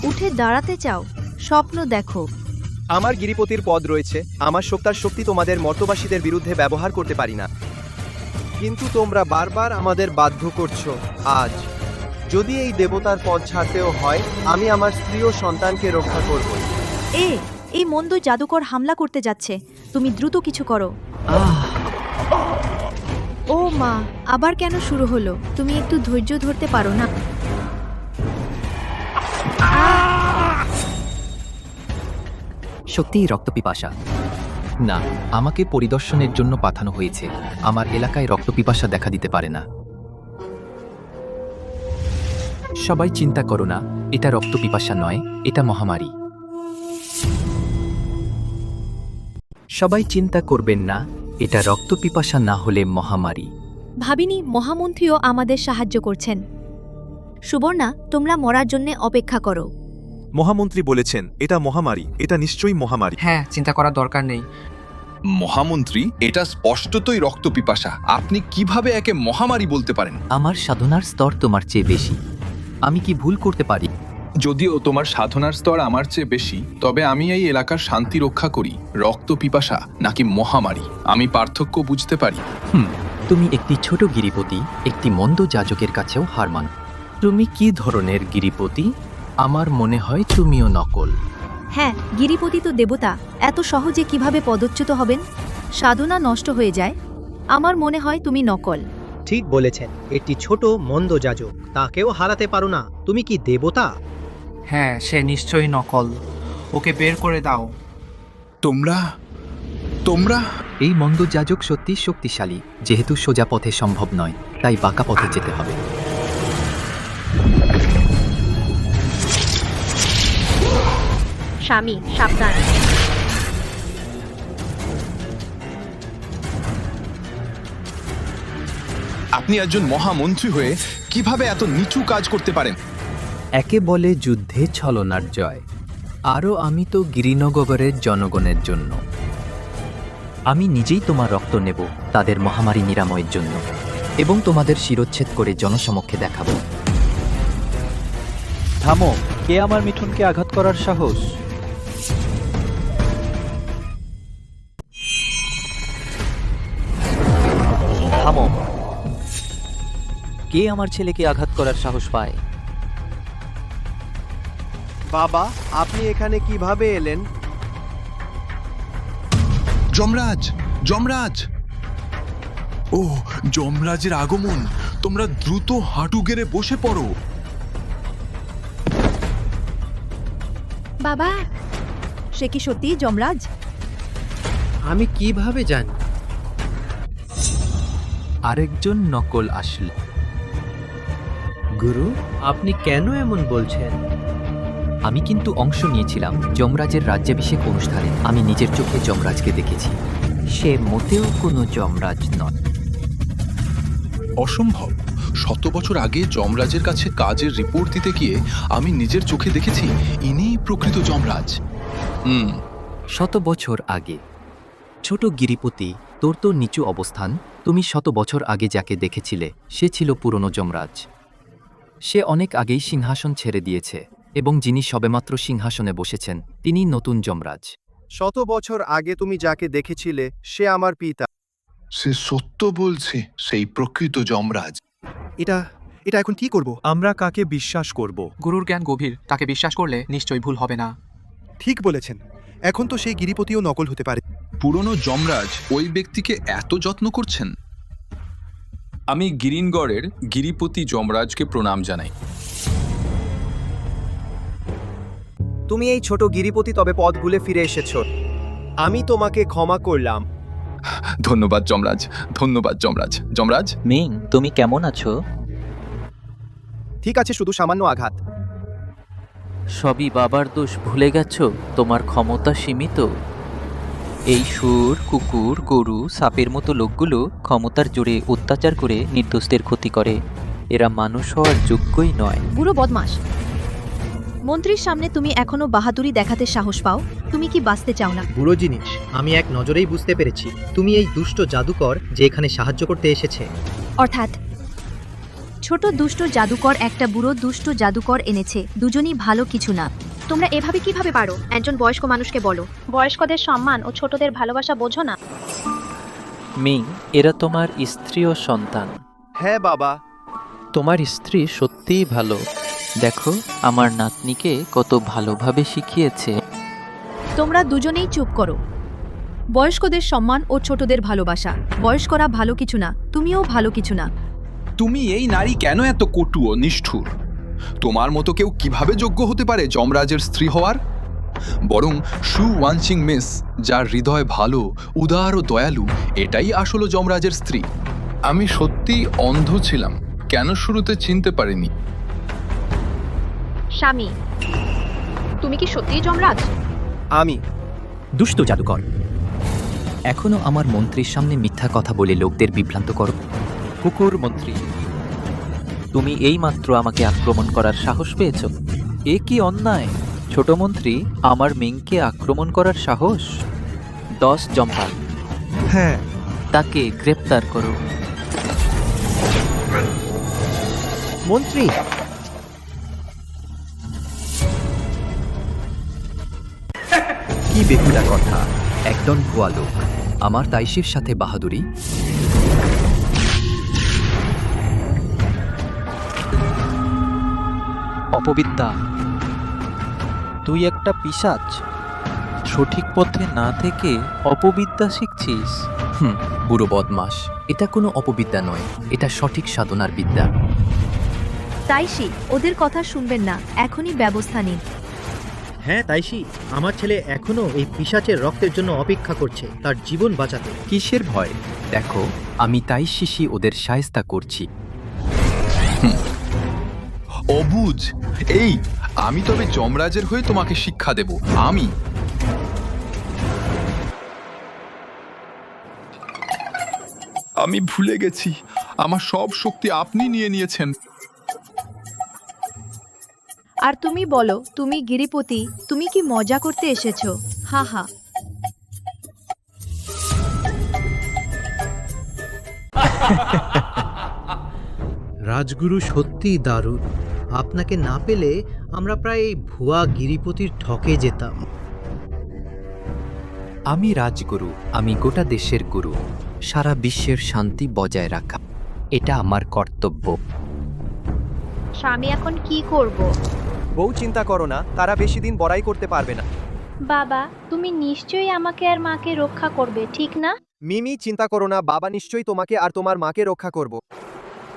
D: উঠে দাঁড়াতে চাও? স্বপ্ন দেখো।
A: আমার গিরিপতির পদ রয়েছে, আমার শক্তি তোমাদের মর্তবাসীদের বিরুদ্ধে ব্যবহার করতে পারি না।
P: কিন্তু তোমরা বারবার আমাদের বাধ্য করছো। আজ যদি এই দেবতার পথ ছাড়তেও হয়, আমি আমার স্ত্রী ও সন্তানকে রক্ষা করব।
D: এই মন্দ জাদুকর হামলা করতে যাচ্ছে, তুমি দ্রুত কিছু করো। ও মা, আবার কেন শুরু হলো? তুমি একটু ধৈর্য ধরতে পারো না?
C: সত্যিই রক্তপিপাসা। না, আমাকে পরিদর্শনের জন্য পাঠানো হয়েছে। আমার এলাকায় রক্তপিপাসা দেখা দিতে পারে না। সবাই চিন্তা করো না, এটা রক্তপিপাসা নয়, এটা মহামারী। সবাই চিন্তা করবেন না, এটা রক্তপিপাসা না হলে মহামারী।
D: ভাবিনি মহামন্ত্রীও আমাদের সাহায্য করছেন। সুবর্ণা, তোমরা মরার জন্য অপেক্ষা করো।
G: মহামন্ত্রী বলেছেন এটা মহামারী, এটা নিশ্চয়ই মহামারী।
H: হ্যাঁ, চিন্তা করার দরকার নেই।
K: মহামন্ত্রী, এটা স্পষ্টতই রক্তপিপাসা। আপনি কিভাবে একে মহামারী বলতে পারেন?
C: আমার সাধনার স্তর তোমার চেয়ে বেশি। আমি কি ভুল করতে পারি?
K: যদিও তোমার সাধনার স্তর আমার চেয়ে বেশি, তবে আমি এই এলাকার শান্তি রক্ষা করি। রক্তপিপাসা নাকি মহামারী, আমি পার্থক্য বুঝতে পারি।
C: তুমি একটি ছোট গিরিপতি, একটি মন্দ যাজকের কাছেও হার মান। তুমি কি ধরনের গিরিপতি? আমার মনে হয় তুমিও নকল।
D: হ্যাঁ, গিরিপতি তো দেবতা, এত সহজে কিভাবে পদচ্যুত হবেন? সাধনা নষ্ট হয়ে যায়। আমার মনে হয় তুমি নকল।
L: ঠিক বলেছেন, একটি ছোট মন্দ যাজক, তাকেও হারাতে পারো না। তুমি কি দেবতা?
H: হ্যাঁ, সে নিশ্চয়ই নকল। ওকে বের করে দাও।
K: তোমরা
C: এই মন্দ যাজক সত্যি শক্তিশালী। যেহেতু সোজা পথে সম্ভব নয়, তাই বাঁকা পথে যেতে হবে।
D: স্বামী, সাবধান।
K: আপনি একজন মহামন্ত্রী হয়ে কিভাবে এত নিচু কাজ করতে পারেন?
C: একে বলে যুদ্ধে ছলনার জয়। আরও আমি তো গিরিনগরের জনগণের জন্য। আমি নিজেই তোমার রক্ত নেব তাদের মহামারী নিরাময়ের জন্য, এবং তোমাদের শিরোচ্ছেদ করে জনসমক্ষে দেখাবো।
J: থামো, কে আমার মিঠুনকে আঘাত করার সাহস? থামো, কে আমার ছেলেকে আঘাত করার সাহস পায়?
P: বাবা, আপনি এখানে কিভাবে এলেন?
K: যমরাজ, যমরাজ! ও, যমরাজের আগমন! তোমরা দ্রুত হাঁটু গেড়ে বসে পড়ো।
D: বাবা, সে কি সত্যি যমরাজ?
L: আমি কিভাবে জানি?
C: আরেকজন নকল আসল।
L: গুরু, আপনি কেন এমন বলছেন?
C: আমি কিন্তু অংশ নিয়েছিলাম যমরাজের রাজ্যাভিষেক অনুষ্ঠানে। আমি নিজের চোখে যমরাজকে দেখেছি। সে মোটেও কোনো যমরাজ নয়।
K: অসম্ভব! 100 বছর আগে যমরাজের কাছে কাজের রিপোর্ট দিতে গিয়ে আমি নিজের চোখে দেখেছি ইনিই প্রকৃত যমরাজ।
C: 100 বছর আগে। ছোট গিরিপতি, তোর তো নিচু অবস্থান। তুমি 100 বছর আগে যাকে দেখেছিলে সে ছিল পুরনো যমরাজ। সে অনেক আগেই সিংহাসন ছেড়ে দিয়েছে, এবং যিনি সবেমাত্র সিংহাসনে বসেছেন তিনি নতুন যমরাজ।
P: 100 বছর আগে তুমি যাকে দেখেছিলে সে আমার পিতা।
K: সে সত্য বলছে, সেই প্রকৃত যমরাজ।
G: এটা এখন কি করব? আমরা কাকে বিশ্বাস করব?
H: গুরুর জ্ঞান গভীর, তাকে বিশ্বাস করলে নিশ্চয়ই ভুল হবে না।
G: ঠিক বলেছেন। এখন তো সেই গিরিপতিও নকল হতে পারে।
K: পুরনো যমরাজ ওই ব্যক্তিকে এত যত্ন করছেন। আমি গিরিনগড়ের গিরিপতি যমরাজকে প্রণাম জানাই।
P: তুমি এই ছোট গিরিপতি, তবে পথ ভুলে ফিরে এসেছো। আমি তোমাকে ক্ষমা করলাম।
K: ধন্যবাদ যমরাজ, ধন্যবাদ যমরাজ। যমরাজ,
B: মিং, তুমি কেমন আছো?
A: ঠিক আছে, শুধু সামান্য আঘাত।
B: সবই বাবার দোষ, ভুলে গেছো? তোমার ক্ষমতা সীমিত। এই সুর, কুকুর, গরু, সাপের মতো লোকগুলো ক্ষমতার জোরে অত্যাচার করে নির্দোষদের ক্ষতি করে। এরা মানুষ হওয়ার যোগ্যই নয়।
D: বুড়ো বদমাশ, মন্ত্রীর সামনে তুমি এখনো বাহাদুরি দেখাতে সাহস পাও? তুমি কি বাঁচতে চাও না?
L: বুড়ো জিনিস, আমি এক নজরেই বুঝতে পেরেছি তুমি এই দুষ্ট জাদুকর যে এখানে সাহায্য করতে এসেছে।
D: অর্থাৎ ছোট দুষ্ট জাদুকর একটা বুড়ো দুষ্ট জাদুকর এনেছে। দুজনই ভালো কিছু না। তোমরা এভাবে কিভাবে পারো? একজন বয়স্ক মানুষকে বলো।
I: বয়স্কদের সম্মান ও ছোটদের ভালোবাসা বোঝো না?
B: মিং, এরা তোমার স্ত্রী ও সন্তান।
P: হ্যাঁ বাবা।
B: তোমার স্ত্রী সত্যিই ভালো। দেখো আমার নাতনিকে কত ভালোভাবে শিখিয়েছে।
D: তোমরা দুজনেই চুপ করো। বয়স্কদের সম্মান ও ছোটদের ভালোবাসা। বয়স্করা ভালো কিছু না, তুমিও ভালো কিছু না।
K: তুমি এই নারী কেন এত কটু ও নিষ্ঠুর? তোমার মতো কেউ কিভাবে যোগ্য হতে পারে যমরাজের স্ত্রী হওয়ার? বরং শু ওয়ানচিং মিস, যার হৃদয় ভালো, উদার ও দয়ালু, এটাই আসলে যমরাজের স্ত্রী। আমি সত্যিই অন্ধ ছিলাম, কেন শুরুতে চিনতে পারিনি?
E: স্বামী, তুমি কি সত্যিই যমরাজ?
P: আমি
C: দুষ্ট জাদুকর, এখনো আমার মন্ত্রীর সামনে মিথ্যা কথা বলে লোকদের বিভ্রান্ত করো।
B: কুকুর মন্ত্রী, তুমি এইমাত্র আমাকে আক্রমণ করার সাহস পেয়েছ? এ কি অন্যায়! ছোট মন্ত্রী, আমার মিংকে আক্রমণ করার সাহস! 10 জম্পাল,
P: হ্যাঁ,
B: তাকে গ্রেপ্তার করো।
L: মন্ত্রী,
C: কি বেহুদা কথা! একদম ভুয়া লোক। আমার তাইশির সাথে বাহাদুরি?
B: অপবিদ্যা, তুই একটা পিশাচ। সঠিক পথে না থেকে অপবিদ্যা শিখছিস।
C: বুড়ো বদমাস, এটা কোনো অপবিদ্যা নয়, এটা সঠিক সাধনার বিদ্যা।
D: তাইশি, ওদের কথা শুনবেন না, এখনই ব্যবস্থা নিন।
L: হ্যাঁ তাইশি, আমার ছেলে এখনো এই পিশাচের রক্তের জন্য অপেক্ষা করছে তার জীবন বাঁচাতে।
C: কিসের ভয়? দেখো, আমি তাইশিশি ওদের শায়েস্তা করছি।
K: অবুঝ! এই, আমি তবে যমরাজের হয়ে তোমাকে শিক্ষা দেব। আমি ভুলে গেছি, আমার সব শক্তি আপনি নিয়ে নিয়েছেন।
D: আর তুমি বলো, তুমি গিরিপতি, তুমি কি মজা করতে এসেছো? হা হা।
L: রাজগুরু সত্যিই দারুণ। আপনাকে না পেলে আমরা প্রায় এই ভুয়া গিরিপতির ঠকে যেতাম।
C: আমি রাজগুরু, আমি গোটা দেশের গুরু। সারা বিশ্বের শান্তি বজায় রাখা, এটা আমার কর্তব্য।
E: স্বামী, এখন কি করব?
P: বউ চিন্তা করো না, তারা বেশি দিন বড়াই করতে পারবে না।
I: বাবা, তুমি নিশ্চয়ই আমাকে আর মাকে রক্ষা করবে, ঠিক না?
P: মিমি, চিন্তা করো না, বাবা নিশ্চয়ই তোমাকে আর তোমার মাকে রক্ষা করব।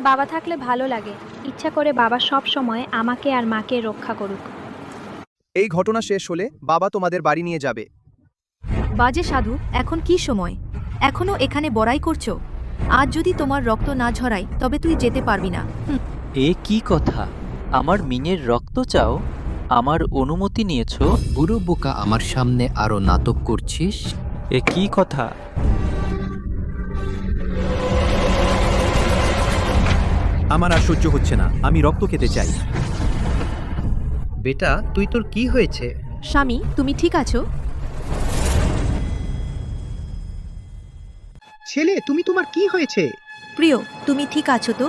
I: বাবা থাকলে ভালো লাগে। ইচ্ছা করে বাবা সব সময় আমাকে আর মাকে রক্ষা করুক।
P: এই ঘটনা শেষ হলে বাবা তোমাদের বাড়ি নিয়ে যাবে।
D: বাজে সাধু, এখন কি সময়? এখনো এখানে বড়াই করছো? আজ যদি তোমার রক্ত না ঝরাই তবে তুই যেতে পারবি না।
B: এ কি কথা? আমার মিংয়ের রক্ত চাও? আমার অনুমতি নিয়েছো?
C: বুড়ো বোকা, আমার সামনে আরো নাটক করছিস?
B: এ কি কথা?
J: আমার আর সহ্য হচ্ছে না, আমি রক্ত খেতে চাই।
L: বেটা, তুই তোর কি হয়েছে?
D: স্বামী, তুমি ঠিক আছো?
L: ছেলে, তুমি তোমার কি হয়েছে?
D: প্রিয়, তুমি ঠিক আছো তো?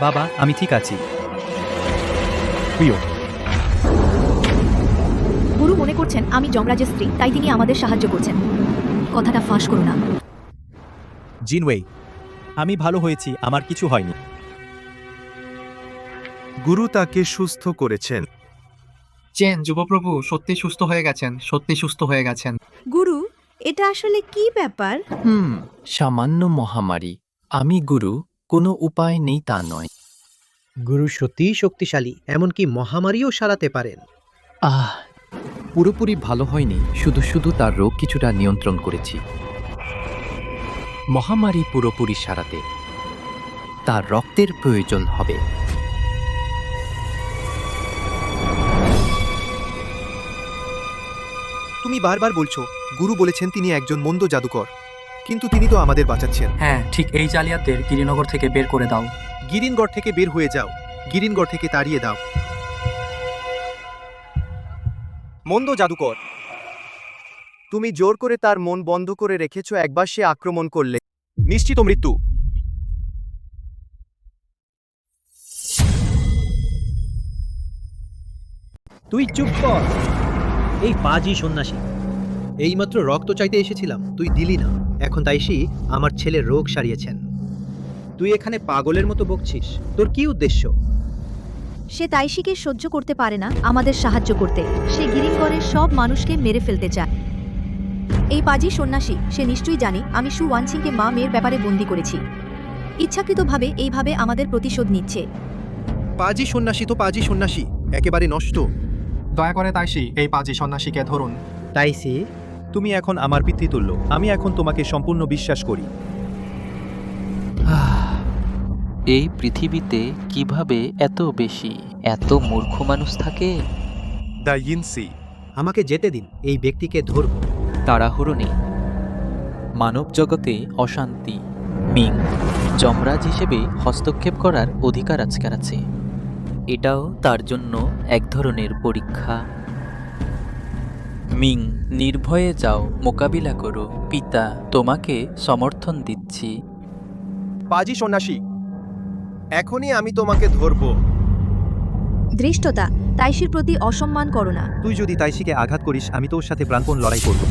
J: বাবা, আমি ঠিক আছি। প্রিয়,
D: গুরু মনে করছেন আমি যমরাজের স্ত্রী, তাই তিনি আমাদের সাহায্য করছেন। কথাটা ফাঁস করো না।
J: জিনওয়ে, আমি ভালো হয়েছি, আমার কিছু হয়নি।
G: গুরু তাকে সুস্থ করেছেন।
H: চেন যুবপ্রভু সত্যি সুস্থ হয়ে গেছেন, সত্যি সুস্থ হয়ে গেছেন।
D: গুরু, এটা আসলে কি ব্যাপার?
C: সামান্য মহামারী। আমি গুরু, কোনো উপায় নেই তা নয়।
L: গুরু সত্যিই শক্তিশালী, এমনকি মহামারীও সারাতে পারেন।
C: পুরোপুরি ভালো হয়নি, শুধু শুধু তার রোগ কিছুটা নিয়ন্ত্রণ করেছি। মহামারী পুরোপুরি সারাতে তার রক্তের প্রয়োজন হবে।
P: তুমি বারবার বলছো গুরু বলেছেন তিনি একজন মন্দ জাদুকর, কিন্তু তিনি তো আমাদের বাঁচাচ্ছেন।
H: হ্যাঁ, ঠিক এই জালিয়াতদের গিরিনগর থেকে বের করে দাও।
P: গিরিনগড় থেকে বের হয়ে যাও, গিরিনগড় থেকে তাড়িয়ে দাও। মন্দ জাদুকর, তুমি জোর করে তার মন বন্ধ করে রেখেছো। একবার সে আক্রমণ করলে নিশ্চিত মৃত্যু।
L: তুই চুপ কর। এই পাজি সন্ন্যাসী, এইমাত্র রক্ত চাইতে এসেছিলাম, তুই দিলি না। এখন তাইশি আমার ছেলের রোগ সারিয়েছেন, তুই এখানে পাগলের মতো বকছিস। তোর কি উদ্দেশ্য?
D: সে তাইশিকে সহ্য করতে পারে না আমাদের সাহায্য করতে। সে গিরিনগরের সব মানুষকে মেরে ফেলতে চায়। এই পাজি সন্ন্যাসী, সে নিশ্চয়ই জানে আমি সু ওয়ানসিংকে মা মেয়ের ব্যাপারে বন্দী করেছি। ইচ্ছাকৃতভাবে এইভাবে আমাদের প্রতিশোধ নিচ্ছে।
G: পাজি সন্ন্যাসী তো পাজি সন্ন্যাসী, একেবারে নষ্ট।
H: দয়া করে তাইশি এই পাজি সন্ন্যাসীকে ধরুন।
J: তাইসি, তুমি এখন আমার পিতৃতুল্য। আমি এখন তোমাকে সম্পূর্ণ বিশ্বাস করি।
B: এই পৃথিবীতে কিভাবে এত মূর্খ মানুষ থাকে?
L: আমাকে যেতে দিন, এই ব্যক্তিকে ধরব।
B: তাড়াহুড়ো নেই। মানব জগতে অশান্তি। মিং যমরাজ হিসেবে হস্তক্ষেপ করার অধিকার আজকার আছে। এটাও তার জন্য এক ধরনের পরীক্ষা। মিং, নির্ভয়ে যাও, মোকাবিলা করো। পিতা, তোমাকে সমর্থন দিচ্ছি।
A: পাজি সন্ন্যাসী, এখনই আমি তোমাকে ধরব।
D: ধৃষ্টতা, তাইশির প্রতি অসম্মান করো না।
J: তুই যদি তাইশিকে আঘাত করিস, আমি তোর সাথে প্রাণপণ লড়াই করব।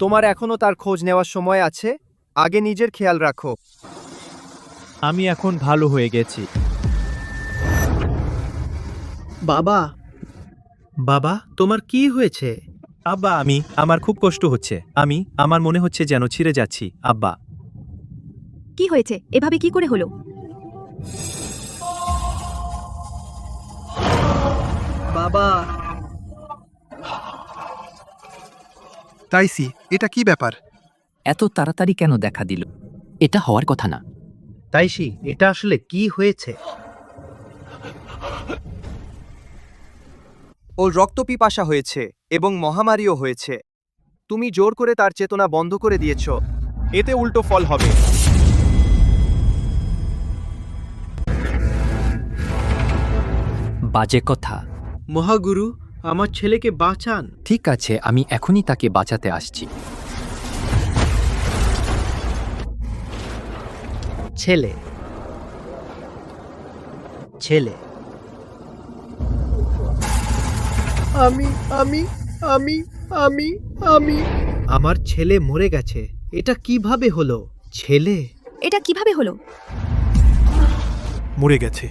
A: তোমার এখনো তার খোঁজ নেওয়ার সময় আছে। আগে নিজের খেয়াল রাখো।
J: আমি এখন ভালো হয়ে গেছি।
L: বাবা, বাবা, তোমার কি হয়েছে?
J: আব্বা, আমার খুব কষ্ট হচ্ছে। আমার মনে হচ্ছে যেন ছিঁড়ে যাচ্ছি। আব্বা,
D: কি হয়েছে? এভাবে কি করে হলো?
L: বাবা,
G: তাইসি, এটা কি ব্যাপার?
C: এত তাড়াতাড়ি কেন দেখা দিল? এটা হওয়ার কথা না।
L: তাইশি, এটা আসলে কি হয়েছে?
A: ওর রক্তপিপাসা হয়েছে এবং মহামারীও হয়েছে। তুমি জোর করে তার চেতনা বন্ধ করে দিয়েছ। এতে উল্টো ফল হবে।
C: বাজে কথা।
L: মহাগুরু, আমার ছেলেকে বাঁচান।
C: ঠিক আছে, আমি এখনই তাকে বাঁচাতে আসছি।
L: ছেলে, ছেলে, আমি আমি আমি আমি আমি আমার ছেলে মরে গেছে। এটা কিভাবে হলো? ছেলে
D: এটা কিভাবে হলো?
G: মরে গেছে।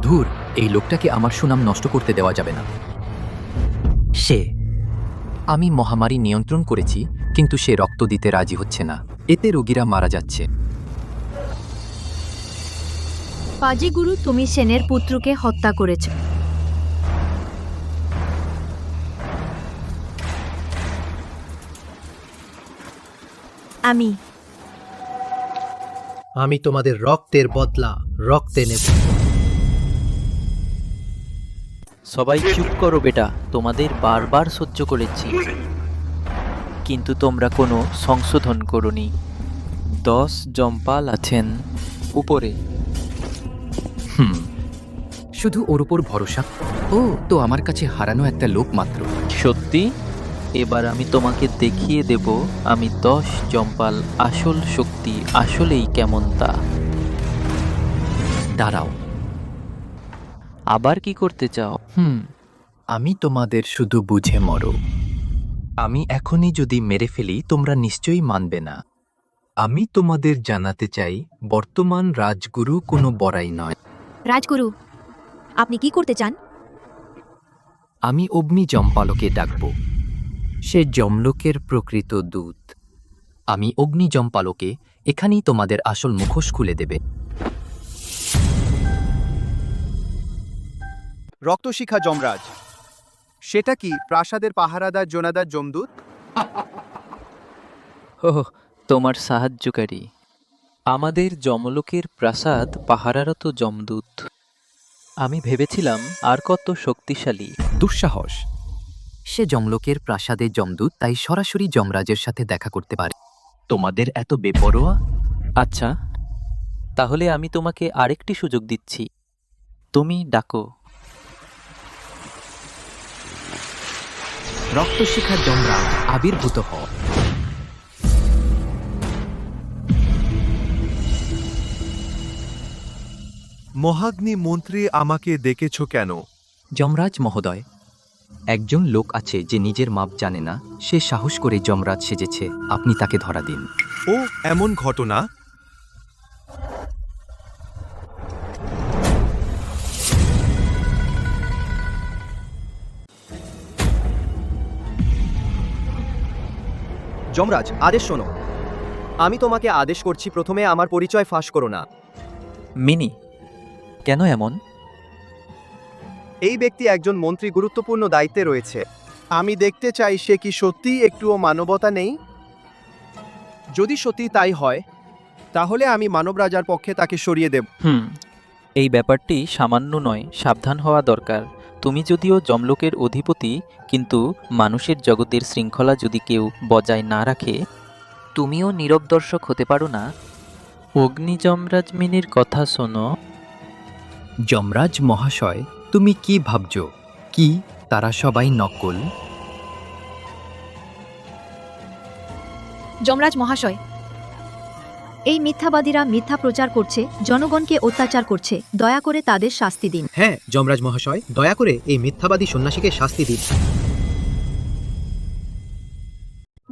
C: ধুর, এই লোকটাকে আমার সুনাম নষ্ট করতে দেওয়া যাবে না। আমি মহামারী নিয়ন্ত্রণ করেছি, কিন্তু সে রক্ত দিতে রাজি হচ্ছে না। এতে রোগীরা মারা যাচ্ছে।
D: পাজি গুরু, তুমি সেনের পুত্রকে হত্যা করেছ।
L: আমি তোমাদের রক্তের বদলা রক্তে নেব।
B: সবাই চুপ করো বেটা, তোমাদের বারবার সহ্য করেছি, কিন্তু তোমরা কোনো সংশোধন করোনি। 10 জম্পাল আছেন উপরে।
C: শুধু ওর উপর ভরসা? ও তো আমার কাছে হারানো একটা লোক মাত্র।
B: সত্যি? এবার আমি তোমাকে দেখিয়ে দেব আমি 10 জম্পাল আসল শক্তি আসলেই কেমন তা।
C: দাঁড়াও,
B: আবার কি করতে চাও?
C: আমি তোমাদের শুধু বুঝে মরো। আমি এখনই যদি মেরে ফেলি, তোমরা নিশ্চয়ই মানবে না। আমি তোমাদের জানাতে চাই, বর্তমান রাজগুরু কোনো বড়াই নয়।
D: রাজগুরু, আপনি কি করতে চান?
C: আমি অগ্নি জম্পালকে ডাকব। সে যমলোকের প্রকৃত দূত। আমি অগ্নি জম্পালকে এখানেই তোমাদের আসল মুখোশ খুলে দেবে।
A: রক্তশিখা যমরাজ, সেটা কি প্রাসাদের পাহারাদার জোনাদার যমদূত?
B: ওহ, তোমার সাহায্যকারী। আমাদের যমলোকের প্রাসাদ পাহারারত যমদূত। আমি ভেবেছিলাম আর কত শক্তিশালী।
C: দুঃসাহস! সে যমলোকের প্রাসাদে যমদূত, তাই সরাসরি যমরাজের সাথে দেখা করতে পারে। তোমাদের এত বেপরোয়া?
B: আচ্ছা, তাহলে আমি তোমাকে আরেকটি সুযোগ দিচ্ছি। তুমি ডাকো।
C: রক্তশিখা যমরাজ আবির্ভূত হও।
G: মহাগ্নি মন্ত্রী আমাকে ডেকেছ কেন?
C: যমরাজ মহোদয়, একজন লোক আছে যে নিজের মাপ জানে না, সে সাহস করে যমরাজ সেজেছে, আপনি তাকে ধরা দিন।
G: ও এমন ঘটনা?
A: যমরাজ, আদেশ শোনো। আমি তোমাকে আদেশ করছি, প্রথমে আমার পরিচয় ফাঁস করো না।
B: মিনি, কেন এমন?
A: এই ব্যক্তি একজন মন্ত্রী, গুরুত্বপূর্ণ দায়িত্বে রয়েছে। আমি দেখতে চাই সে কি সত্যি একটুও মানবতা নেই। যদি সত্যি তাই হয়, তাহলে আমি মানব রাজার পক্ষে তাকে সরিয়ে দেব।
B: এই ব্যাপারটি সামান্য নয়, সাবধান হওয়া দরকার। তুমি যদিও যমলোকের অধিপতি, কিন্তু মানুষের জগতের শৃঙ্খলা যদি কেউ বজায় না রাখে, তুমিও নীরব দর্শক হতে পারো না। অগ্নি যমরাজ মিনির কথা শোনো।
C: যমরাজ মহাশয়, তুমি কি ভাবছ? কি তারা সবাই নকল?
D: যমরাজ মহাশয়, এই মিথ্যাবাদীরা মিথ্যা প্রচার করছে, জনগণকে অত্যাচার করছে, দয়া করে তাদের শাস্তি দিন।
L: হ্যাঁ যমরাজ মহাশয়, দয়া করে এই মিথ্যাবাদী সন্ন্যাসীকে শাস্তি দিন।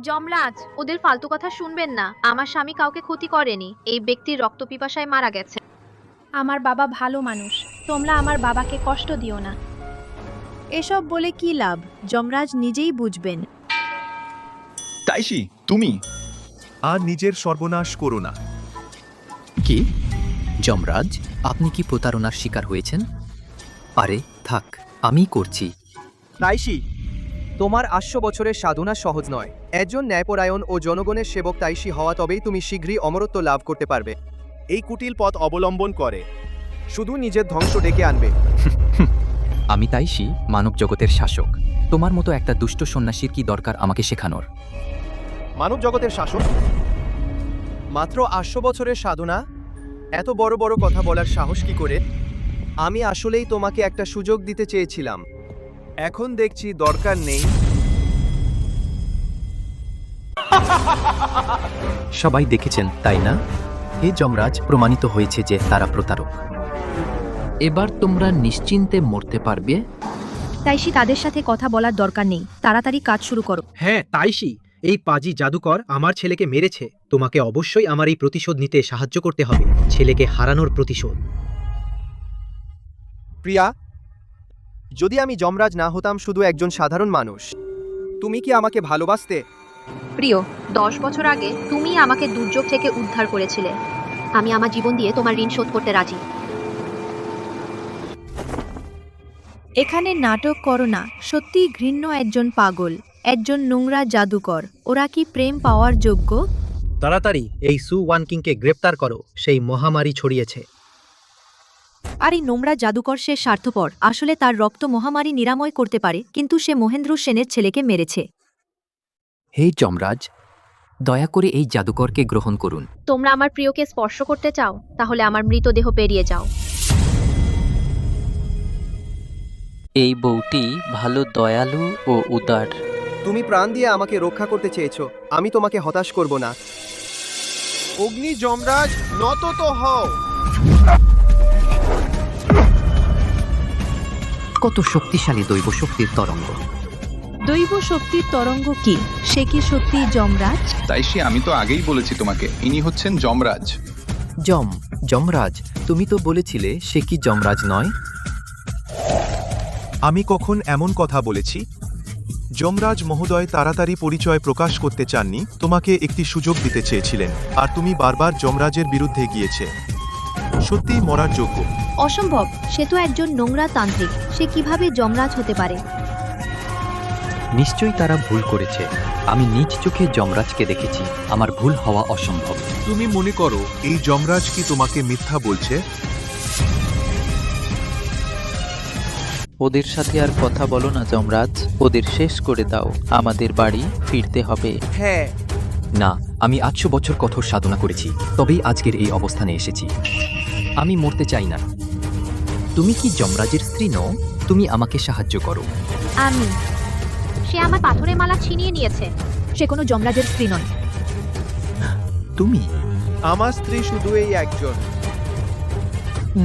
E: যমরাজ, ওদের ফালতু কথা শুনবেন না। আমার স্বামী কাউকে ক্ষতি করেনি, এই ব্যক্তির রক্ত পিপাসায় মারা গেছে।
I: আমার বাবা ভালো মানুষ, তোমরা আমার বাবাকে কষ্ট দিও না।
D: এসব বলে কি লাভ? যমরাজ নিজেই বুঝবেন।
G: তাইশি, তুমি আর নিজের সর্বনাশ করো না।
C: কি যমরাজ, আপনি কি প্রতারণার শিকার হয়েছেন? আরে থাক, আমি করছি।
A: তাইশি, তোমার ৮০০ বছরের সাধনা সহজ নয়। একজন ন্যায়পরায়ণ ও জনগণের সেবক তাইশি হওয়া, তবেই তুমি শীঘ্রই অমরত্ব লাভ করতে পারবে। এই কুটিল পথ অবলম্বন করে শুধু নিজের ধ্বংস ডেকে আনবে।
C: আমি তাইশি, মানব জগতের শাসক। তোমার মতো একটা দুষ্ট সন্ন্যাসীর কি দরকার আমাকে শেখানোর?
A: মানব জগতের শাসক? মাত্র ৮০০ বছরের সাধনা, এত বড় বড় কথা বলার সাহস কি করে? আমি আসলেই তোমাকে একটা সুযোগ দিতে চেয়েছিলাম, এখন দেখছি দরকার নেই।
C: সবাই দেখেছেন তাই না? হে যমরাজ, প্রমাণিত হয়েছে যে তারা প্রতারক। এবার তোমরা নিশ্চিন্তে মরতে পারবে।
D: তাইশি, তাদের সাথে কথা বলার দরকার নেই, তাড়াতাড়ি কাজ শুরু করো।
L: হ্যাঁ তাইশি, এই পাজি জাদুকর আমার ছেলেকে মেরেছে। তোমাকে অবশ্যই আমার এই প্রতিশোধ নিতে সাহায্য করতে হবে, ছেলেকে হারানোর প্রতিশোধ।
A: প্রিয়া, যদি আমি যমরাজ না হতাম, শুধু একজন সাধারণ মানুষ, তুমি কি আমাকে ভালোবাসতে?
E: প্রিয়, 10 বছর আগে তুমি আমাকে দুর্যোগ থেকে উদ্ধার করেছিলে। আমি আমার জীবন দিয়ে তোমার ঋণ শোধ করতে রাজি।
D: এখানে নাটক করো না, সত্যিই ঘৃণ্য একজন পাগল, একজন নোংরা জাদুকর। ওরা কি প্রেম পাওয়ার যোগ্য?
L: তাড়াতাড়ি এই সু ওয়ান কিংকে গ্রেপ্তার করো, সেই মহামারী ছড়িয়েছে।
D: আর এই নোংরা জাদুকর সে স্বার্থপর, আসলে তার রক্ত মহামারী নিরাময় করতে পারে, কিন্তু সে মহেন্দ্র সেনের ছেলেকে মেরেছে।
C: হে যমরাজ, দয়া করে এই জাদুকরকে গ্রহণ করুন।
E: তোমরা আমার প্রিয়কে স্পর্শ করতে চাও, তাহলে আমার মৃতদেহ পেরিয়ে যাও।
B: এই বউটি ভালো দয়ালু ও উদার।
A: তুমি প্রাণ দিয়ে আমাকে রক্ষা করতে চেয়েছো, আমি তোমাকে হতাশ করব না। অগ্নি যমরাজ, নত তো হও।
C: কত শক্তিশালী দৈব শক্তির তরঙ্গ!
D: দৈব শক্তির তরঙ্গ কি? সে কি সত্যি যমরাজ?
K: তাইশি, আমি তো আগেই বলেছি তোমাকে, ইনি হচ্ছেন যমরাজ।
C: যমরাজ, তুমি তো বলেছিলে সে কি যমরাজ নয়?
G: আমি কখন এমন কথা বলেছি? যমরাজ মহোদয় তাড়াতাড়ি পরিচয় প্রকাশ করতে চাননি, তোমাকে একটি সুযোগ দিতে চেয়েছিলেন, আর তুমি বারবার যমরাজের বিরুদ্ধে গিয়েছে। সত্যিই মরার যোগ্য।
D: অসম্ভব, সে তো একজন নোংরা তান্ত্রিক, সে কিভাবে যমরাজ হতে পারে?
C: নিশ্চয়ই তারা ভুল করেছে। আমি নিজ চোখে যমরাজকে দেখেছি, আমার ভুল হওয়া অসম্ভব।
G: তুমি মনে করো এই যমরাজ কি তোমাকে মিথ্যা বলছে?
B: ওদের সাথে আর কথা বলো না যমরাজ, ওদের শেষ করে দাও, আমাদের বাড়ি ফিরতে হবে।
A: হ্যাঁ।
C: না, আমি ৮০০ বছর কঠোর সাধনা করেছি, তবেই আজকের এই অবস্থানে এসেছি। আমি মরতে চাই না। তুমি কি যমরাজের স্ত্রী নও? তুমি আমাকে সাহায্য করো।
E: আমি। সে আমার পাথরের মালা ছিনিয়ে নিয়েছে।
D: সে কোনো যমরাজের স্ত্রী নয়।
C: তুমি?
A: আমার স্ত্রী শুধু এই একজন।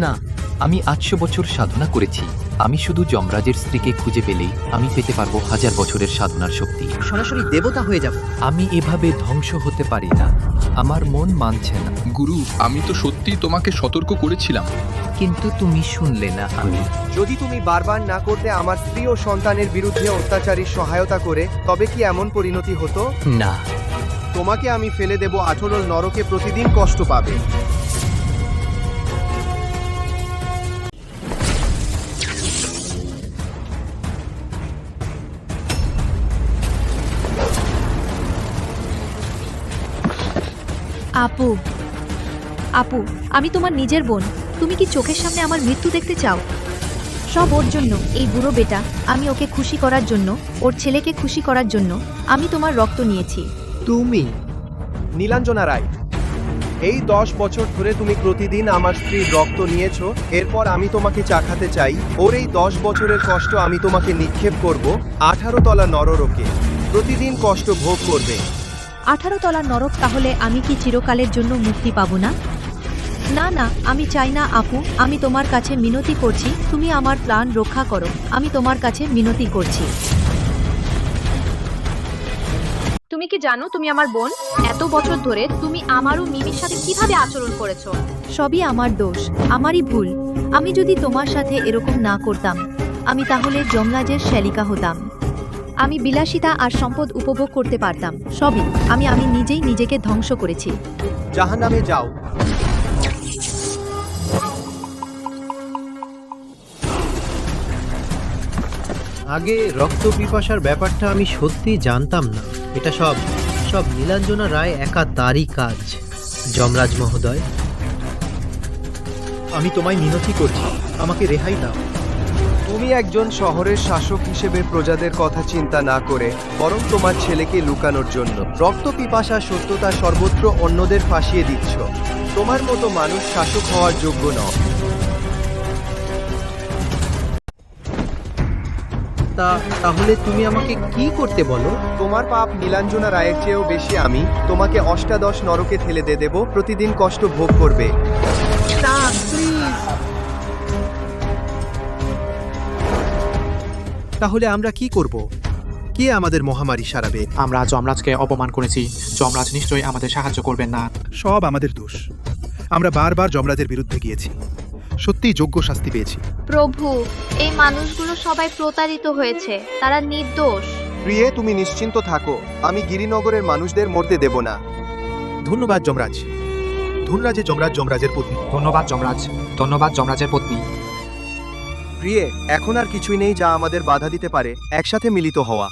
C: না, আমি 800 বছর সাধনা করেছি। আমি শুধু যমরাজের স্ত্রীকে খুঁজে পেলেই আমি পেতে পারবো 1000 বছরের সাধনার শক্তি।
F: সরাসরি দেবতা হয়ে যাব।
C: আমি এভাবে ধ্বংস হতে পারি না। আমার মন মানছে না।
K: গুরু, আমি তো সত্যিই তোমাকে সতর্ক করেছিলাম।
C: কিন্তু তুমি শুনলে না। আমি
P: যদি তুমি বারবার না করতে আমার স্ত্রী ও সন্তানের বিরুদ্ধে অত্যাচারীর সহায়তা করে, তবে কি এমন পরিণতি হতো?
C: না।
P: তোমাকে আমি ফেলে দেব 18 নরকে, প্রতিদিন কষ্ট পাবে।
D: আপু, আপু, আমি তোমার নিজের বোন। তুমি কি চোখের সামনে আমার মৃত্যু দেখতে চাও? সব ওর জন্য। এই বুড়ো বেটা, আমি ওকে খুশি করার জন্য, ওর ছেলেকে খুশি করার জন্য আমি তোমার রক্ত নিয়েছি।
P: তুমি নীলাঞ্জনা রায়, এই 10 বছর ধরে তুমি প্রতিদিন আমার স্ত্রীর রক্ত নিয়েছো। এরপর আমি তোমাকে চাখাতে চাই ওর এই 10 বছরের কষ্ট আমি তোমাকে নিক্ষেপ করব 18 তলা নরকে। প্রতিদিন কষ্ট ভোগ করবে।
D: 18 তলার নরক? তাহলে আমি কি চিরকালের জন্য মুক্তি পাবো না? না না, আমি চাই না আপু। আমি তোমার কাছে মিনতি করছি, তুমি আমার প্রাণ রক্ষা করো। আমি তোমার কাছে মিনতি করছি।
E: তুমি কি জানো তুমি আমার বোন? এত বছর ধরে তুমি আমারও মিমির সাথে কিভাবে আচরণ করেছো?
D: সবই আমার দোষ, আমারই ভুল। আমি যদি তোমার সাথে এরকম না করতাম, আমি তাহলে যমরাজের শ্যালিকা হতাম। আমি বিলাসিতা আর সম্পদ উপভোগ করতে পারতাম। সবই আমি নিজেই নিজেকে ধ্বংস করেছি।
P: জাহান্নামে যাও।
L: আগে রক্ত পিপাসার ব্যাপারটা আমি সত্যি জানতাম না। এটা সব নীলাঞ্জনা রায় একা তারই কাজ। যমরাজ মহোদয়, আমি তোমায় মিনতি করছি, আমাকে রেহাই দাও।
P: তুমি একজন শহরের শাসক হিসেবে প্রজাদের কথা চিন্তা না করে বরং তোমার ছেলেকে লুকানোর জন্য রক্ত পিপাসা সত্যতা সর্বত্র অন্যদের ফাঁসিয়ে দিচ্ছ। তোমার মতো মানুষ শাসক হওয়ার যোগ্য নয়।
L: তাহলে তুমি আমাকে কি করতে বলো?
P: তোমার পাপ নীলাঞ্জনা রায়ের চেয়েও বেশি। আমি তোমাকে 18 নরকে ঠেলে দেব, প্রতিদিন কষ্ট ভোগ করবে।
L: না, প্লিজ।
A: তাহলে আমরা কি করব? কে আমাদের মহামারী সারাবে?
H: আমরা যমরাজকে অপমান করেছি। যমরাজ নিশ্চয়ই আমাদের সাহায্য করবেন না।
A: সব আমাদের দোষ। আমরা বারবার যমরাজের বিরুদ্ধে গিয়েছি, সত্যিই যোগ্য শাস্তি পেয়েছি।
E: প্রভু, এই মানুষগুলো সবাই প্রতারিত হয়েছে, তারা নির্দোষ।
P: প্রিয়ে, তুমি নিশ্চিন্ত থাকো, আমি গিরিনগরের মানুষদের মরতে দেব না।
A: ধন্যবাদ যমরাজ। যমরাজের পত্নী।
H: ধন্যবাদ যমরাজ। ধন্যবাদ যমরাজের পত্নী।
P: প্রিয়ে, এখন আর কিছুই নেই যা আমাদের বাধা দিতে পারে একসাথে মিলিত হওয়া।